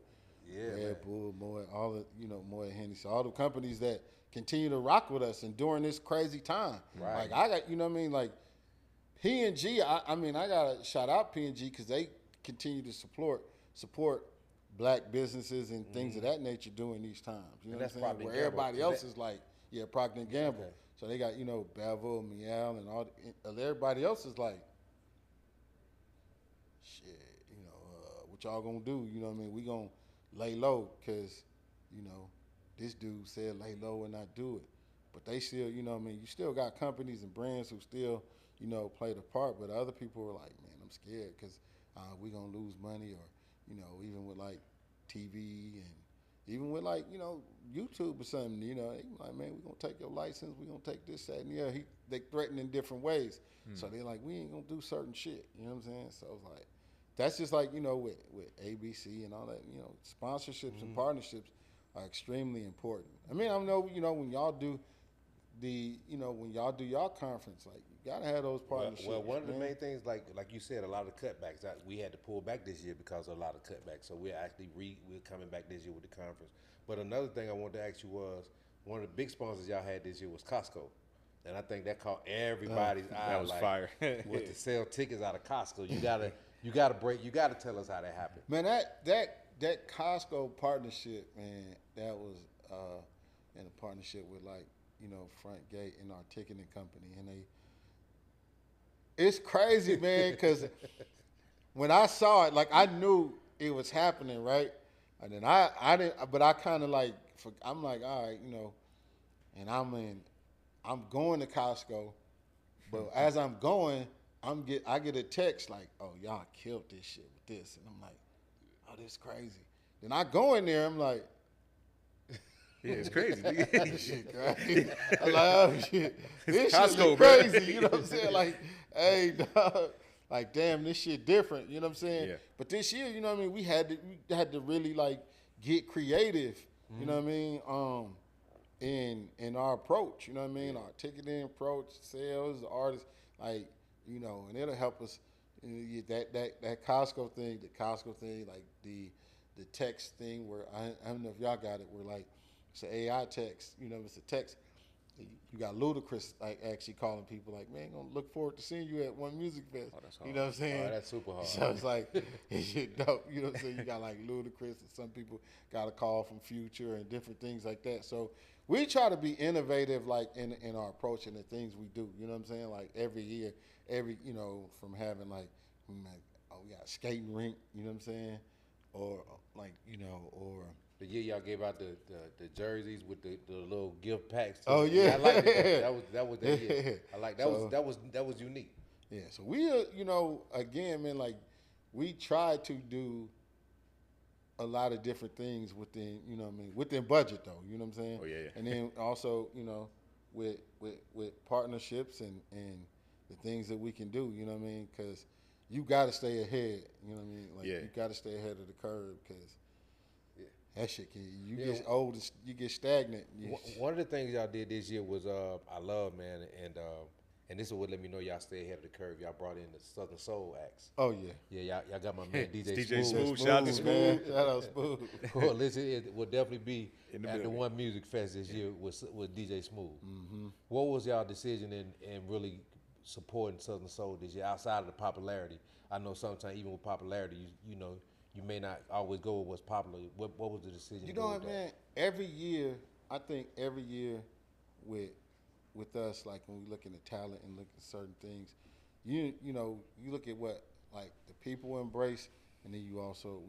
Red Bull, Moe, all the, you know, Moe Hennessy, all the companies that continue to rock with us and during this crazy time. Right. Like, I got, you know what I mean, like P&G, I mean, I got to shout out P&G because they continue to support black businesses and things of that nature during these times. You know what I'm saying? Where everybody else is like, Procter & Gamble. Okay. So they got, you know, Bevel, Miel, and all. Everybody else is like, shit, you know, what y'all gonna do? You know what I mean? We gonna lay low because, you know, this dude said lay low and not do it. But they still, you know what I mean? You still got companies and brands who still, you know, play the part. But other people are like, man, I'm scared because we gonna lose money, or, you know, even with like TV and even with like, you know, YouTube or something, you know, they like, man, we're gonna take your license, we're gonna take this, that, and they threaten in different ways. So they're like, we ain't gonna do certain shit. You know what I'm saying? So it's like, that's just like, you know, with ABC and all that, you know, sponsorships and partnerships are extremely important. I mean, I know, you know, when y'all do y'all conference, like, you gotta have those partnerships. Well, one of the main things, like you said, a lot of cutbacks. We had to pull back this year because of a lot of cutbacks. So we're actually we're coming back this year with the conference. But another thing I wanted to ask you was, one of the big sponsors y'all had this year was Costco, and I think that caught everybody's eye. That was like, fire. with to sell tickets out of Costco, you gotta tell us how that happened. Man, that Costco partnership, man, that was in a partnership with, like, you know, Front Gate and our ticketing company, and it's crazy, man, because when I saw it, like, I knew it was happening, right? And then I didn't, but I kind of like, I'm like, all right, you know, and I'm going to Costco, but as I'm going, I get a text like, oh, y'all killed this shit with this, and I'm like, oh, this is crazy. Then I go in there, I'm like, yeah, it's crazy. This shit crazy. I'm like, oh shit, this Costco, shit look crazy. You know what I'm saying? Like, hey, dog, like, damn, this shit different. You know what I'm saying? Yeah. But this year, you know what I mean, we had to really, like, get creative. You know what I mean? In our approach. You know what I mean? Our ticketing approach, sales, artists, like, you know, and it'll help us. You know, that Costco thing, like the text thing, where I don't know if y'all got it, where, like, it's an AI text, you know, it's a text. You got Ludacris, like, actually calling people like, man, gonna look forward to seeing you at One Music Fest. Oh, that's hard. You know what I'm saying? Oh, that's super hard. So it's like, it's shit dope. You know what I'm saying? You got like Ludacris, and some people got a call from Future and different things like that. So we try to be innovative, like, in our approach and the things we do. You know what I'm saying? Like, every year, you know, from having like, we got a skating rink, you know what I'm saying? Or like, you know, or the year y'all gave out the jerseys with the little gift packs. Too. Oh yeah, I like it. That was that year. I like that. That was unique. Yeah. So we, you know, again, man, like, we try to do a lot of different things within, you know what I mean, within budget though. You know what I'm saying? Oh yeah. And then also, you know, with partnerships and the things that we can do. You know what I mean? Because you got to stay ahead. You know what I mean? Like, you got to stay ahead of the curve, because that shit you get old, you get stagnant. One of the things y'all did this year was I love, man, and this is what let me know y'all stay ahead of the curve. Y'all brought in the Southern Soul acts. Oh yeah. Yeah, y'all got my man DJ Smooth. Shout out to Smooth. Shout out Smooth. Well, listen, it will definitely be at the One Music Fest this year with DJ Smooth. Mm-hmm. What was y'all decision in really supporting Southern Soul this year outside of the popularity? I know sometimes even with popularity, you know, you may not always go with what's popular. What was the decision? You know what, man? Every year, I think every year with us, like, when we look at the talent and look at certain things, you know, you look at what, like, the people embrace, and then we also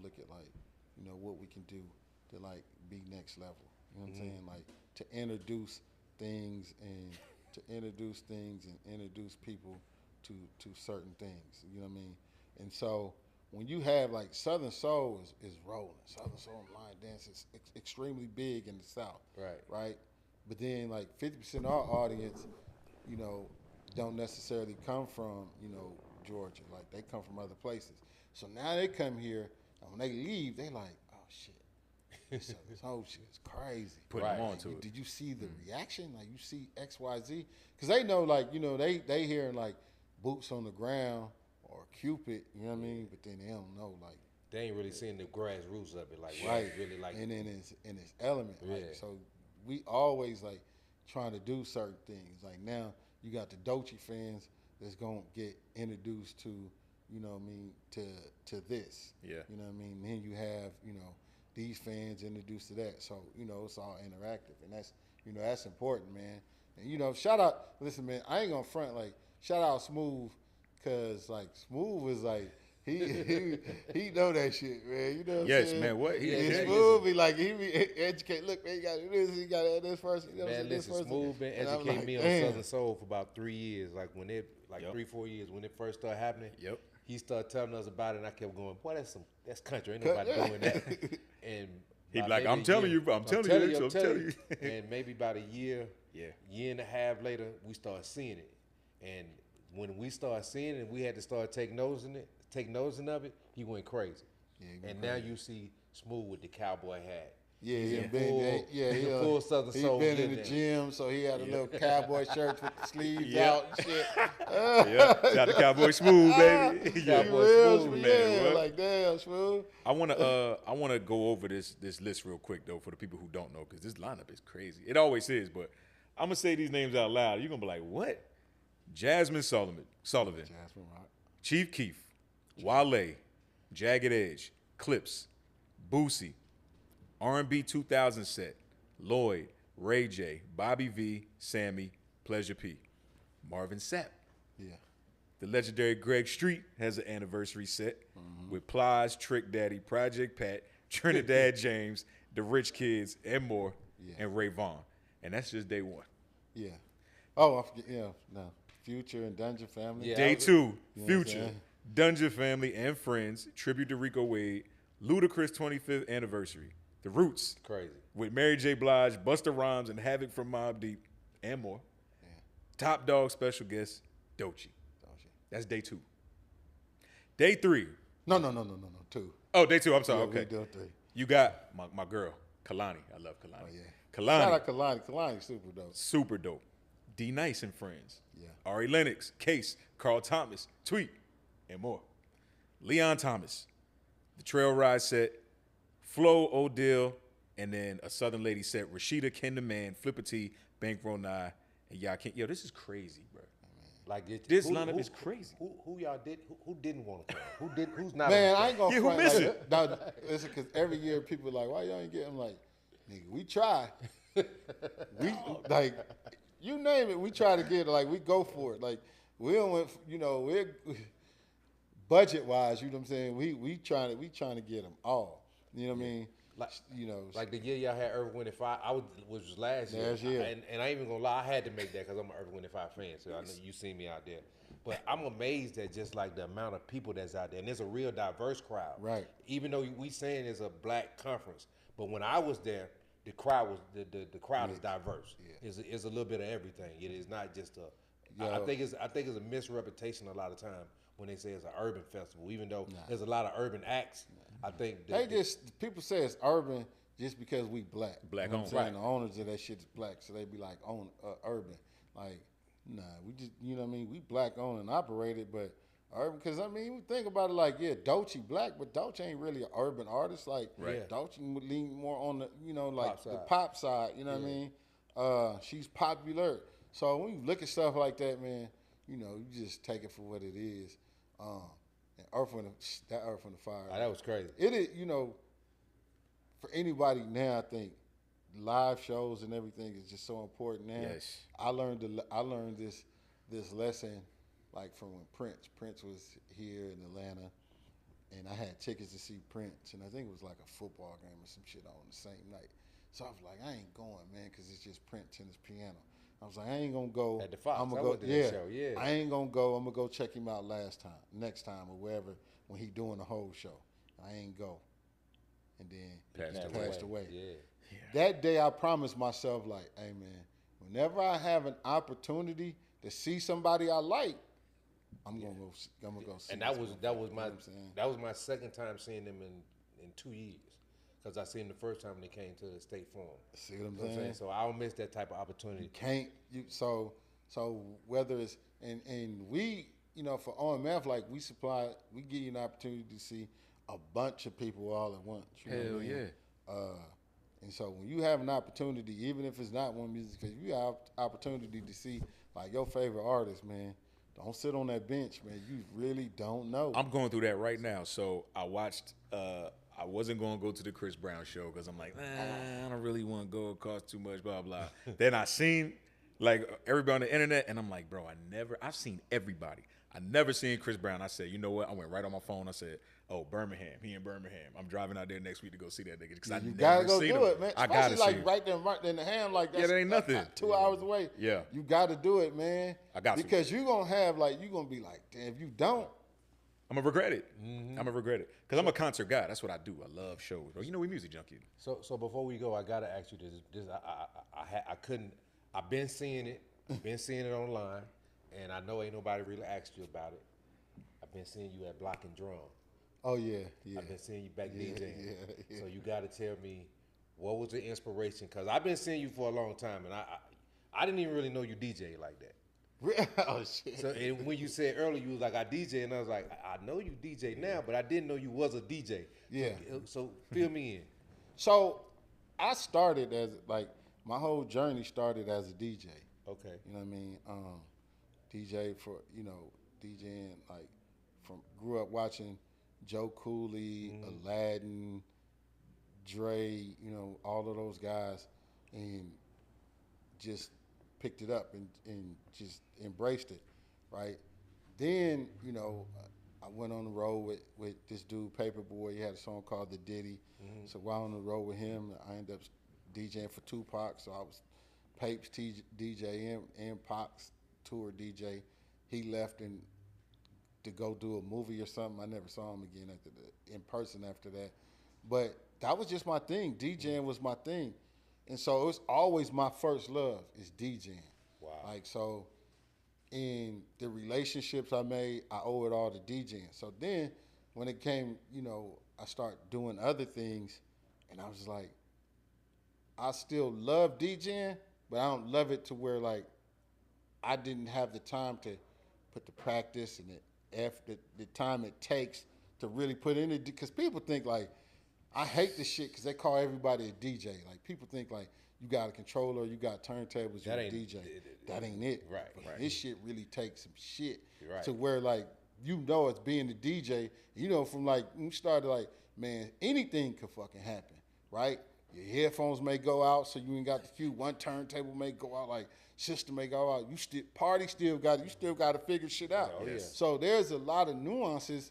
look at, like, you know, what we can do to, like, be next level. You know what I'm saying? Like, to introduce things and to introduce things and introduce people to certain things. You know what I mean? And so when you have like Southern Soul is rolling, Southern Soul and line dance is extremely big in the South, right? But then like 50% of our audience, you know, don't necessarily come from, you know, Georgia. Like they come from other places. So now they come here, and when they leave, they like, oh shit, this whole shit is crazy. Put them onto it. Did you see the reaction? Like you see X, Y, Z? Because they know, like, you know, they hearing like Boots on the Ground or Cupid, you know what I mean? But then they don't know, like, they ain't really seeing the grassroots of it, like really like. And then in its element, like, so we always like trying to do certain things. Like now you got the Doechii fans that's gonna get introduced to, you know what I mean, to this. Yeah. You know what I mean? Then you have, you know, these fans introduced to that. So, you know, it's all interactive, and that's, you know, that's important, man. And, you know, shout out, listen, man, I ain't gonna front, like, shout out Smooth, cause like Smooth was like, he know that shit, man. You know what I'm saying? Yes, man. What? Smooth be like, he be educate. Look, man, you got to do this, you got to add this person. You know man, listen, Smooth been educating me on Southern Soul for about 3 years. Like when it, like 3-4 years when it first started happening. Yep. He started telling us about it, and I kept going, boy, that's country. Ain't nobody doing that. And he be like, I'm telling you, I'm telling you. And maybe about a year and a half later, we started seeing it. And when we started seeing it, and we had to start take noticing of it, he went crazy. Yeah, and now you see Smooth with the cowboy hat. Yeah, he full Southern Soul. He been in the gym, so he had a little cowboy shirt with the sleeves out and shit. Shout out to Cowboy Smooth, baby. Cowboy Smooth, man. Like damn, Smooth. I wanna go over this list real quick though for the people who don't know, because this lineup is crazy. It always is, but I'm gonna say these names out loud. You're gonna be like, what? Jasmine Sullivan, Jasmine Rock, Chief Keef, Wale, Jagged Edge, Clips, Boosie, R&B 2000 set, Lloyd, Ray J, Bobby V, Sammy, Pleasure P, Marvin Sapp. Yeah. The legendary Greg Street has an anniversary set with Plies, Trick Daddy, Project Pat, Trinidad James, The Rich Kids, and more, and Ray Vaughn. And that's just day one. Yeah. Oh, I forget, no. Future and Dungeon Family. Yeah, day two, Future, Dungeon Family and Friends, tribute to Rico Wade, Ludacris 25th anniversary. The Roots, crazy, with Mary J. Blige, Busta Rhymes, and Havoc from Mobb Deep, and more. Yeah. Top Dog special guest, Doechii. That's day two. Day three. No, 2. Oh, day 2. I'm sorry. Yeah, okay. We do 3. You got my girl, Kalani. I love Kalani. Oh, yeah. Kalani. Shout out Kalani. Kalani, super dope. Super dope. D Nice and Friends. Yeah. Ari Lennox, Case, Carl Thomas, Tweet, and more. Leon Thomas, the Trail Ride set, Flo O'Dill, and then a Southern Lady set, Rashida, Ken the Man, Flipper T, Bankroll Nye, and y'all can't. Yo, this is crazy, bro. Like this lineup is crazy. Who y'all did? Who didn't want to come? Who's not? Man, I ain't gonna. Who miss it? No, listen, because every year people are like, why y'all ain't get? I'm like, nigga, we try. We like, you name it, we try to get it. Like we go for it. Like we don't want, you know, we're budget wise. You know what I'm saying? We trying to get them all. You know what I mean? Like, you know, like the year y'all had Irvin Winnie 5, which was last year. And I ain't even gonna lie, I had to make that because I'm an Irvin Winnie 5 fan, so I know you seen me out there. But I'm amazed at just like the amount of people that's out there, and there's a real diverse crowd. Right. Even though we saying it's a black conference, but when I was there, the crowd was the crowd is diverse. Yeah. It's a little bit of everything. It is not just a. I think it's a misreputation a lot of time when they say it's an urban festival, even though there's a lot of urban acts. I think people say it's urban just because we black. Black owned. Right. The owners of that shit is black, so they be like urban. Like, nah, we just, you know what I mean? We black owned and operated, but urban, because I mean, you think about it like, yeah, Doechii black, but Doechii ain't really an urban artist. Like, Doechii would lean more on the, you know, like the pop side. You know what I mean? She's popular. So when you look at stuff like that, man, you know, you just take it for what it is. And Earth, Wind & Fire. Oh, that was crazy. It is, you know, for anybody now, I think live shows and everything is just so important now. Yes. I learned this lesson like from when Prince was here in Atlanta, and I had tickets to see Prince, and I think it was like a football game or some shit on the same night. So I was like, I ain't going, man, because it's just print tennis piano. I was like, I ain't gonna go. At the Fox, I'm gonna I go. went to that show, yeah. I ain't gonna go. I'm gonna go check him out next time, or wherever when he doing the whole show. I ain't go. And then he passed away. Yeah. That day, I promised myself, like, hey, man, whenever I have an opportunity to see somebody I like, I'm gonna go. I'm gonna go see. And that was my second time seeing them in 2 years. Because I seen them the first time when they came to the State Farm. See what I'm saying? So I don't miss that type of opportunity. So whether it's and we, for OMF, like we give you an opportunity to see a bunch of people all at once. Hell yeah. And so when you have an opportunity, even if it's not one music, because you have opportunity to see like your favorite artist, man, don't sit on that bench, man. You really don't know. I'm going through that right now. So I watched. I wasn't going to go to the Chris Brown show because I'm like, I don't really want to go. It costs too much, blah, blah. Then I seen like everybody on the internet, and I'm like, bro, I've seen everybody. I never seen Chris Brown. I said, you know what? I went right on my phone. I said, oh, Birmingham. He in Birmingham. I'm driving out there next week to go see that nigga because I you never gotta go seen do him. it, man. I gotta Especially see like right in the ham, like that's that ain't nothing. 2 hours away. Yeah. You got to do it, man. I got to. Because you're gonna have you're gonna be like, damn, if you don't. I'm going to regret it. I'm going to regret it. Because I'm a concert guy. That's what I do. I love shows. Bro. We music junkie. So before we go, I got to ask you this. I couldn't. I've been seeing it. Been seeing it online. And I know ain't nobody really asked you about it. I've been seeing you at Block and Drum. Oh, yeah. I've been seeing you back DJing. Yeah. So you got to tell me, what was the inspiration? Because I've been seeing you for a long time. And I didn't even really know you DJ like that. Oh shit! So and when you said earlier you was like I DJ, and I was like I know you DJ now, but I didn't know you was a DJ. Yeah. So fill me in. So I started as my whole journey started as a DJ. Okay. You know what I mean? DJ for DJing grew up watching Joe Cooley, Aladdin, Dre, all of those guys, and just picked it up and just embraced it, right? Then, I went on the road with this dude, Paperboy. He had a song called The Diddy. So while on the road with him, I ended up DJing for Tupac. So I was Pape's DJ and Pac's tour DJ. He left to go do a movie or something. I never saw him again in person after that. But that was just my thing. DJing was my thing. And so it was always my first love is DJing. Wow. In the relationships I made, I owe it all to DJing. So then when it came, I started doing other things, and I was like, I still love DJing, but I don't love it to where I didn't have the time to put the practice and the time it takes to really put in it. Because people think I hate this shit because they call everybody a DJ. People think you got a controller, you got turntables, you're a DJ. That ain't it. Right. This shit really takes some shit Right. to where it's being a DJ. From when you started man, anything could fucking happen, right? Your headphones may go out, so you ain't got the cue. One turntable may go out, system may go out. You still got to figure shit out. Oh, yeah. So there's a lot of nuances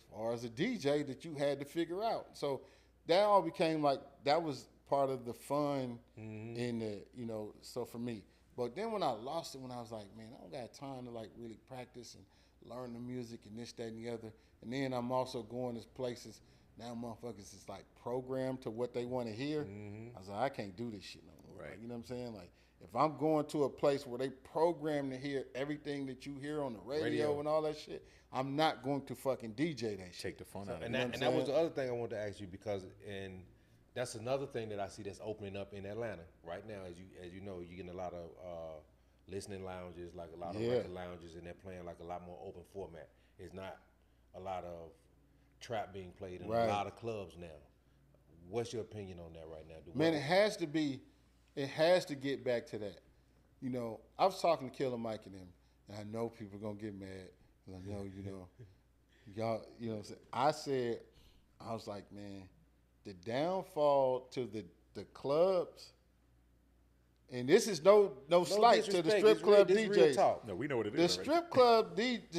as far as a DJ that you had to figure out. So that all became that was part of the fun in the, so for me. But then when I lost it, when I was like, man, I don't got time to really practice and learn the music and this, that, and the other. And then I'm also going to places, now motherfuckers is programmed to what they want to hear. I was like, I can't do this shit no more. Right. You know what I'm saying? If I'm going to a place where they program to hear everything that you hear on the radio and all that shit, I'm not going to fucking DJ that shit. Take the fun out of it. And that was the other thing I wanted to ask you because that's another thing that I see that's opening up in Atlanta right now. As you know, you're getting a lot of listening lounges, a lot of record lounges, and they're playing a lot more open format. It's not a lot of trap being played in a lot of clubs now. What's your opinion on that right now? Man, it has to get back to that. I was talking to Killer Mike and them, and I know people are gonna get mad. And I know, y'all, what I'm saying? I was like, man, the downfall to the clubs, and this is no slight to the strip club DJs. No, we know what it is. The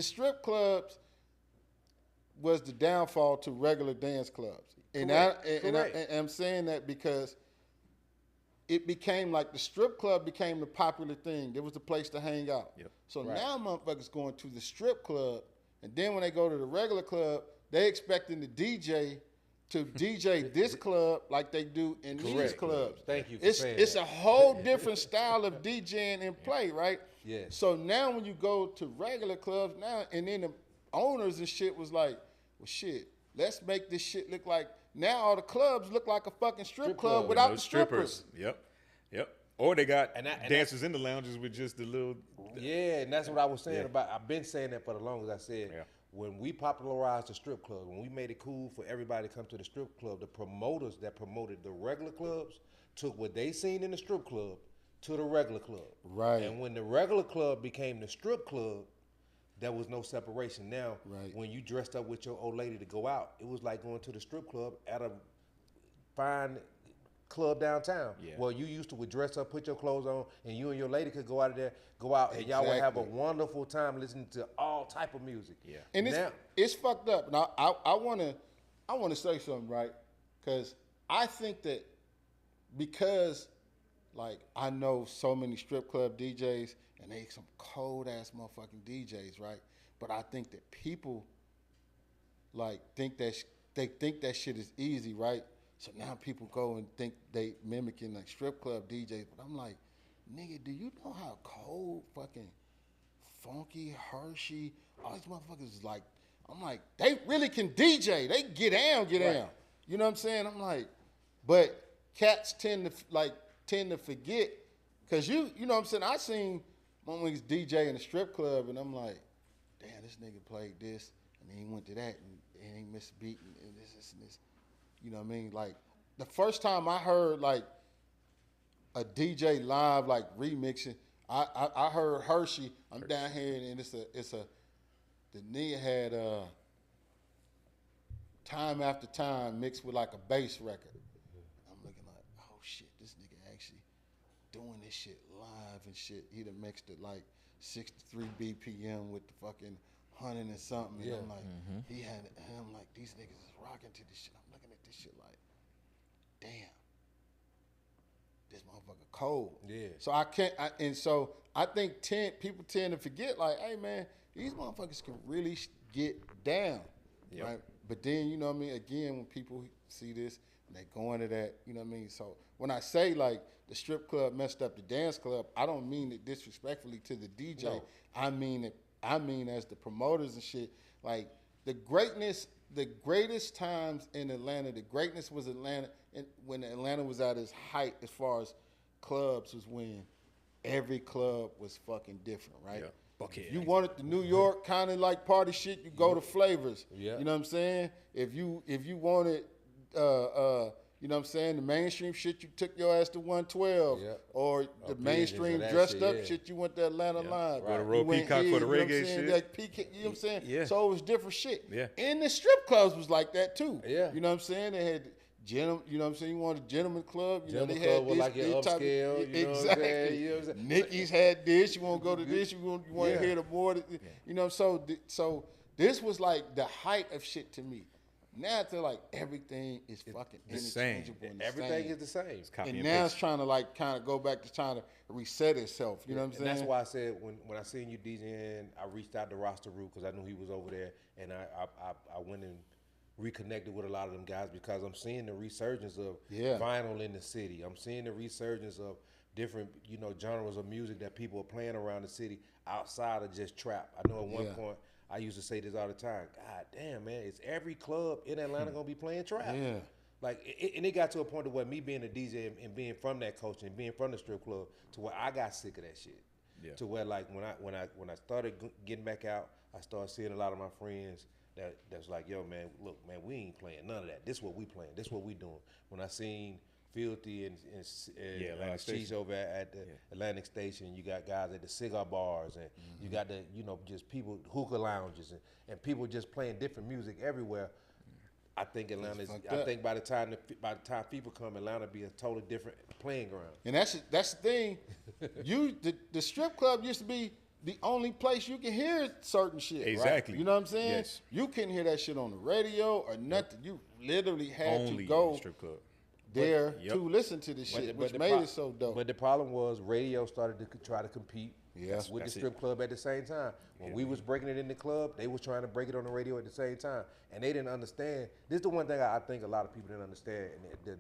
strip clubs was the downfall to regular dance clubs. And I'm saying that because it became like the strip club became the popular thing. There was the place to hang out. Yep. So now motherfuckers going to the strip club, and then when they go to the regular club, they expecting the DJ to DJ this club like they do in these clubs. Thank you for saying It's that. a whole different style of DJing and play, right? Yeah. So now when you go to regular clubs now, and then the owners and shit was like, well, shit, let's make this shit look like, now all the clubs look like a fucking strip club without the strippers. Yep. Or they got dancers in the lounges with just the little. Yeah, and that's what I was saying about. I've been saying that for the longest. I said when we popularized the strip club, when we made it cool for everybody to come to the strip club, the promoters that promoted the regular clubs took what they seen in the strip club to the regular club. Right. And when the regular club became the strip club, there was no separation. Now, when you dressed up with your old lady to go out, it was like going to the strip club at a fine club downtown. Yeah. Well, you used to would dress up, put your clothes on, and you and your lady could go out, and y'all would have a wonderful time listening to all type of music. Yeah. And it's fucked up. Now, I wanna say something, right? Because I think that because, like, I know so many strip club DJs, and they some cold ass motherfucking DJs, right? But I think that people like think that that shit is easy, right? So now people go and think they mimicking like strip club DJs. But I'm like, nigga, do you know how cold fucking Funky, Hershey, all these motherfuckers is like? I'm like, they really can DJ. They get down. You know what I'm saying? I'm like, but cats tend to forget, cause you know what I'm saying. I seen motherfuckers DJ in a strip club, and I'm like, damn, this nigga played this, and then he went to that, and he missed a beat, and this and this. You know what I mean? Like, the first time I heard like a DJ live like remixing, I heard Hershey. I'm down here, and it's a the nigga had Time After Time mixed with like a bass record. I'm looking like, oh shit, this nigga actually doing this shit live and shit. He done mixed it like 63 BPM with the fucking 100 and something. And I'm like, and I'm like, these niggas is rocking to this shit. I'm looking at this shit like, damn, this motherfucker cold. Yeah. So so I think people tend to forget, like, hey man, these motherfuckers can really get down, right? But then, you know what I mean, again, when people see this, and they go into that, you know what I mean? So when I say, like, the strip club messed up the dance club, I don't mean it disrespectfully to the DJ. No. I mean as the promoters and shit. Like, the greatest times in Atlanta, the greatness was Atlanta, and when Atlanta was at its height as far as clubs, was when every club was fucking different, right? Yeah. If you wanted the New York kind of like party shit, you go to Flavors. Yeah. You know what I'm saying? If you wanted you know what I'm saying, the mainstream shit, you took your ass to 112. Yeah. Or the mainstream dressed up shit, you went to Atlanta Live. Go to Royal Peacock for the reggae shit. Like, you know what I'm saying? Yeah. So it was different shit. Yeah. And the strip clubs was like that too. Yeah. You know what I'm saying? They had you know what I'm saying? You wanted a gentleman club. You know, they had this, like your upscale. You know what I'm saying? You know what I'm saying? Nicky's had this. You want to go to this. You want to hear the more. You know, so this was like the height of shit to me. Now it's like everything is fucking interchangeable. Everything is the same. And now it's trying to like kind of go back to trying to reset itself. You know what I'm saying? And that's why I said when I seen you DJing, I reached out to Roster Root because I knew he was over there, and I went and reconnected with a lot of them guys because I'm seeing the resurgence of vinyl in the city. I'm seeing the resurgence of different, you know, genres of music that people are playing around the city outside of just trap. I know at one point I used to say this all the time. God damn, man, is every club in Atlanta gonna be playing trap? Yeah. Like, and it got to a point of where me being a DJ and being from that culture and being from the strip club to where I got sick of that shit. Yeah. To where like when I started getting back out, I started seeing a lot of my friends that's like, yo, man, look, man, we ain't playing none of that. This what we playing. This what we doing. When I seen Filthy and Cheese over at the Atlantic Station, you got guys at the cigar bars, and you got the, you know, just people, hookah lounges, and people just playing different music everywhere. I think Atlanta's. I think by the time people come, Atlanta be a totally different playing ground. And that's the thing. The strip club used to be the only place you can hear certain shit. Exactly. Right? You know what I'm saying? Yes. You couldn't hear that shit on the radio or nothing. You literally had to go. Strip club. there to listen to this shit, which made it so dope. But the problem was radio started to try to compete with the strip club at the same time. When we was breaking it in the club, they was trying to break it on the radio at the same time. And they didn't understand. This is the one thing I think a lot of people didn't understand,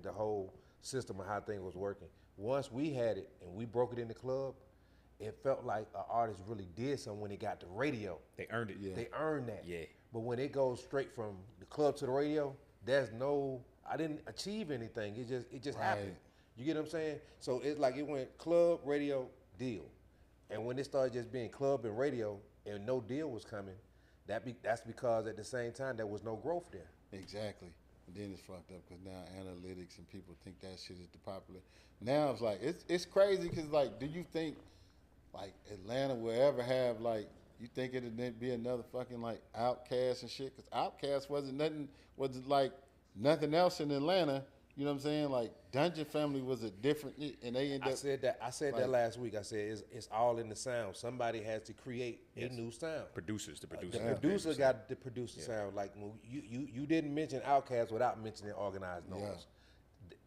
the whole system of how things was working. Once we had it and we broke it in the club, it felt like an artist really did something when it got to radio. They earned it. They earned that. Yeah. But when it goes straight from the club to the radio, I didn't achieve anything. It just happened. You get what I'm saying? So it's like it went club, radio, deal. And when it started just being club and radio and no deal was coming, that's because at the same time there was no growth there. Exactly. And then it's fucked up because now analytics and people think that shit is the popular. Now it's like, it's crazy because, like, do you think, like, Atlanta will ever have, like, you think it'd be another fucking, like, Outkast and shit? Because Outkast wasn't like nothing else in Atlanta. You know what I'm saying? Like, Dungeon Family was a different, and they ended up. I said that last week. I said it's all in the sound. Somebody has to create a new sound. The producer got to produce the sound. Like, you didn't mention Outkast without mentioning Organized Noise. Yeah.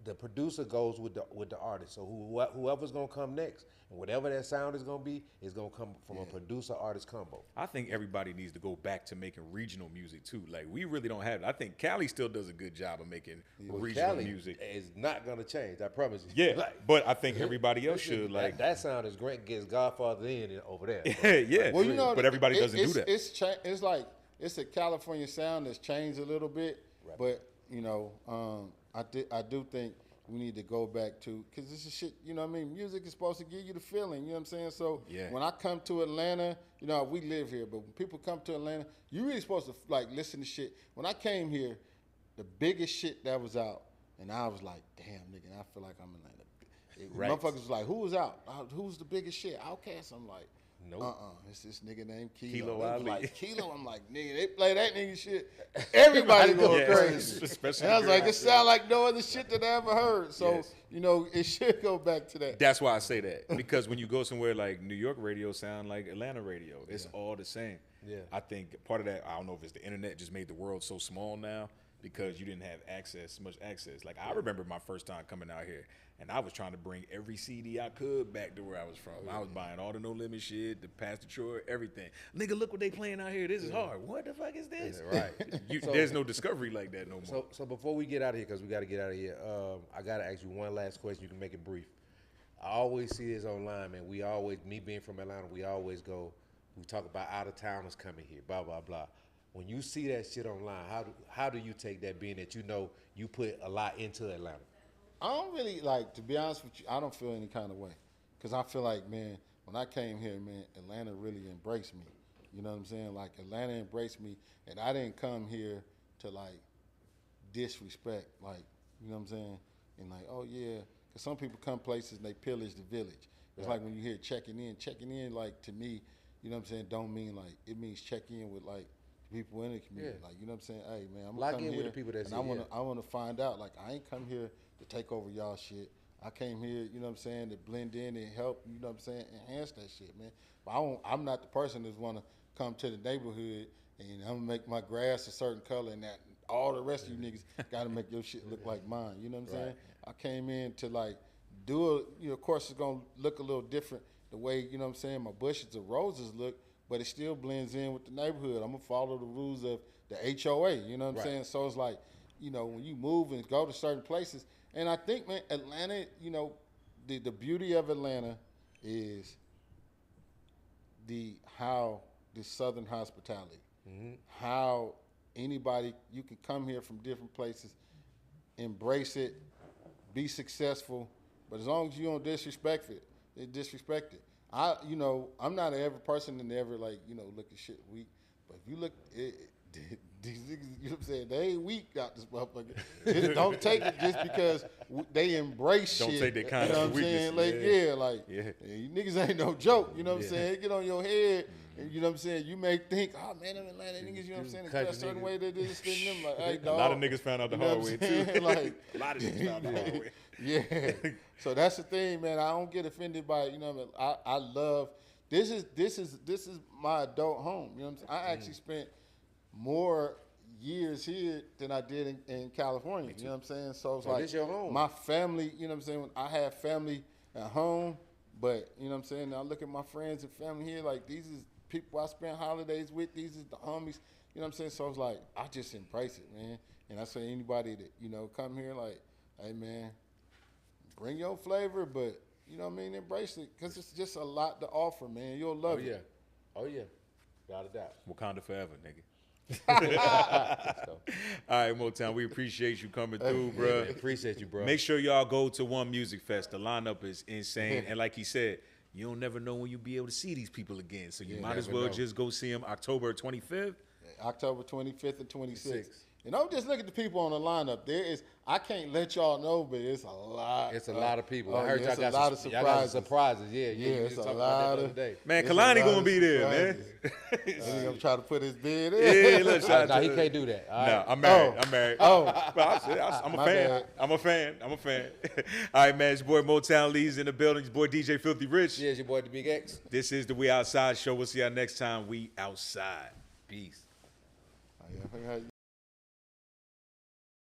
The producer goes with the artist. So whoever's gonna come next, and whatever that sound is gonna be, is gonna come from a producer-artist combo. I think everybody needs to go back to making regional music too. Like, we really don't have it. I think Cali still does a good job of making regional music. It's not gonna change. I promise you. Yeah, but I think everybody else should. Like, that sound is great. Gets Godfather in over there. Yeah. Well, you know, but everybody doesn't do that. It's like it's a California sound that's changed a little bit, but you know, I do think we need to go back to, because this is shit, you know what I mean? Music is supposed to give you the feeling, you know what I'm saying? So when I come to Atlanta, you know, we live here, but when people come to Atlanta, you really supposed to, like, listen to shit. When I came here, the biggest shit that was out, and I was like, damn, nigga, I feel like I'm in Atlanta. Right. Motherfuckers was like, who was out? Who's the biggest shit? Outkast? I'm like, nope. It's this nigga named Kilo. Ali. Like, Kilo, I'm like, nigga, they play that nigga shit. Everybody going crazy. Especially and I was like, it sound like no other shit that I ever heard. So, you know, it should go back to that. That's why I say that. Because when you go somewhere like New York radio sound like Atlanta radio, it's all the same. Yeah. I think part of that, I don't know if it's the internet just made the world so small now because you didn't have much access. Like, I remember my first time coming out here, and I was trying to bring every CD I could back to where I was from. I was buying all the No Limit shit, the Pastor Troy, everything. Nigga, look what they playing out here. This is hard. What the fuck is this? Yeah, right. There's no discovery like that no more. So before we get out of here, because we got to get out of here, I got to ask you one last question. You can make it brief. I always see this online, man. Me being from Atlanta, we talk about out-of-towners coming here, blah, blah, blah. When you see that shit online, how do you take that, being that you know you put a lot into Atlanta? I don't really, like, to be honest with you, I don't feel any kind of way. Because I feel like, man, when I came here, man, Atlanta really embraced me. You know what I'm saying? Like, Atlanta embraced me, and I didn't come here to, like, disrespect, like, you know what I'm saying? And like, oh, yeah. Because some people come places and they pillage the village. It's like when you hear checking in, like, to me, you know what I'm saying, don't mean, like, it means check in with, like, people in the community. Like, you know what I'm saying? Hey, man, I'm going to come here, with the people that's and I want to find out. Like, I ain't come here to take over y'all shit. I came here, you know what I'm saying, to blend in and help, you know what I'm saying, enhance that shit, man. But I'm not the person that's want to come to the neighborhood and I'm going to make my grass a certain color and that all the rest of you niggas got to make your shit look like mine. You know what I'm saying? I came in to, like, do it. You know, of course, it's going to look a little different the way, you know what I'm saying, my bushes of roses look, but it still blends in with the neighborhood. I'm going to follow the rules of the HOA, you know what I'm saying? So it's like, you know, when you move and go to certain places, and I think, man, Atlanta, you know, the beauty of Atlanta is the Southern hospitality. Mm-hmm. How anybody, you can come here from different places, embrace it, be successful, but as long as you don't disrespect it. You know, I'm not an ever person that ever, like, you know, look at shit weak, but if you look, these niggas, you know what I'm saying, they ain't weak out this motherfucker. Just don't take it just because they embrace shit. Don't take that kind of weakness. Like, you niggas ain't no joke, you know what I'm saying? It get on your head, and you know what I'm saying? You may think, oh, man, them Atlanta niggas, you know what I'm saying, it's a certain way that they just spin them. Like, hey, dog. A lot of niggas found out the hard way, too. Like, a lot of niggas found out the hard way. Yeah. So that's the thing, man. I don't get offended by it, you know what I mean? I love, this is my adult home, you know what I'm saying? I actually spent more years here than I did in California. You know what I'm saying? So it's So like this your home. my family. You know what I'm saying? I have family at home, but you know what I'm saying. I look at my friends and family here. Like these is people I spend holidays with. These is the homies. You know what I'm saying? So it's like I just embrace it, man. And I say anybody that come here, like, hey man, bring your flavor, but you know what I mean, embrace it, because it's just a lot to offer, man. You'll love it. Oh yeah, without a doubt. Wakanda forever, nigga. All right, MoeTown, we appreciate you coming through, bro. Man, appreciate you, bro. Make sure y'all go to One Music Fest. The lineup is insane, and like he said, you don't never know when you'll be able to see these people again. So you might as well just go see them October 25th. October 25th and 26th. And don't just look at the people on the lineup. I can't let y'all know, but it's a lot. It's a lot of people. Oh, I heard y'all got a lot of y'all got surprises. Yeah, it's you a talked lot about that the of. other day. Man, It's a Kalani lot gonna of be there, man. surprises. He's gonna try to put his bid in. Yeah, look, No, he can't do that. All No, right. I'm married. I'm married. Oh. But I'm a My fan. bad. I'm a fan. All right, man. It's your boy MoeTown Lee's in the building. It's your boy DJ Filthy Rich. Yeah, it's your boy the Big X. This is the We Outside show. We'll see y'all next time. We outside. Peace. Oh, yeah.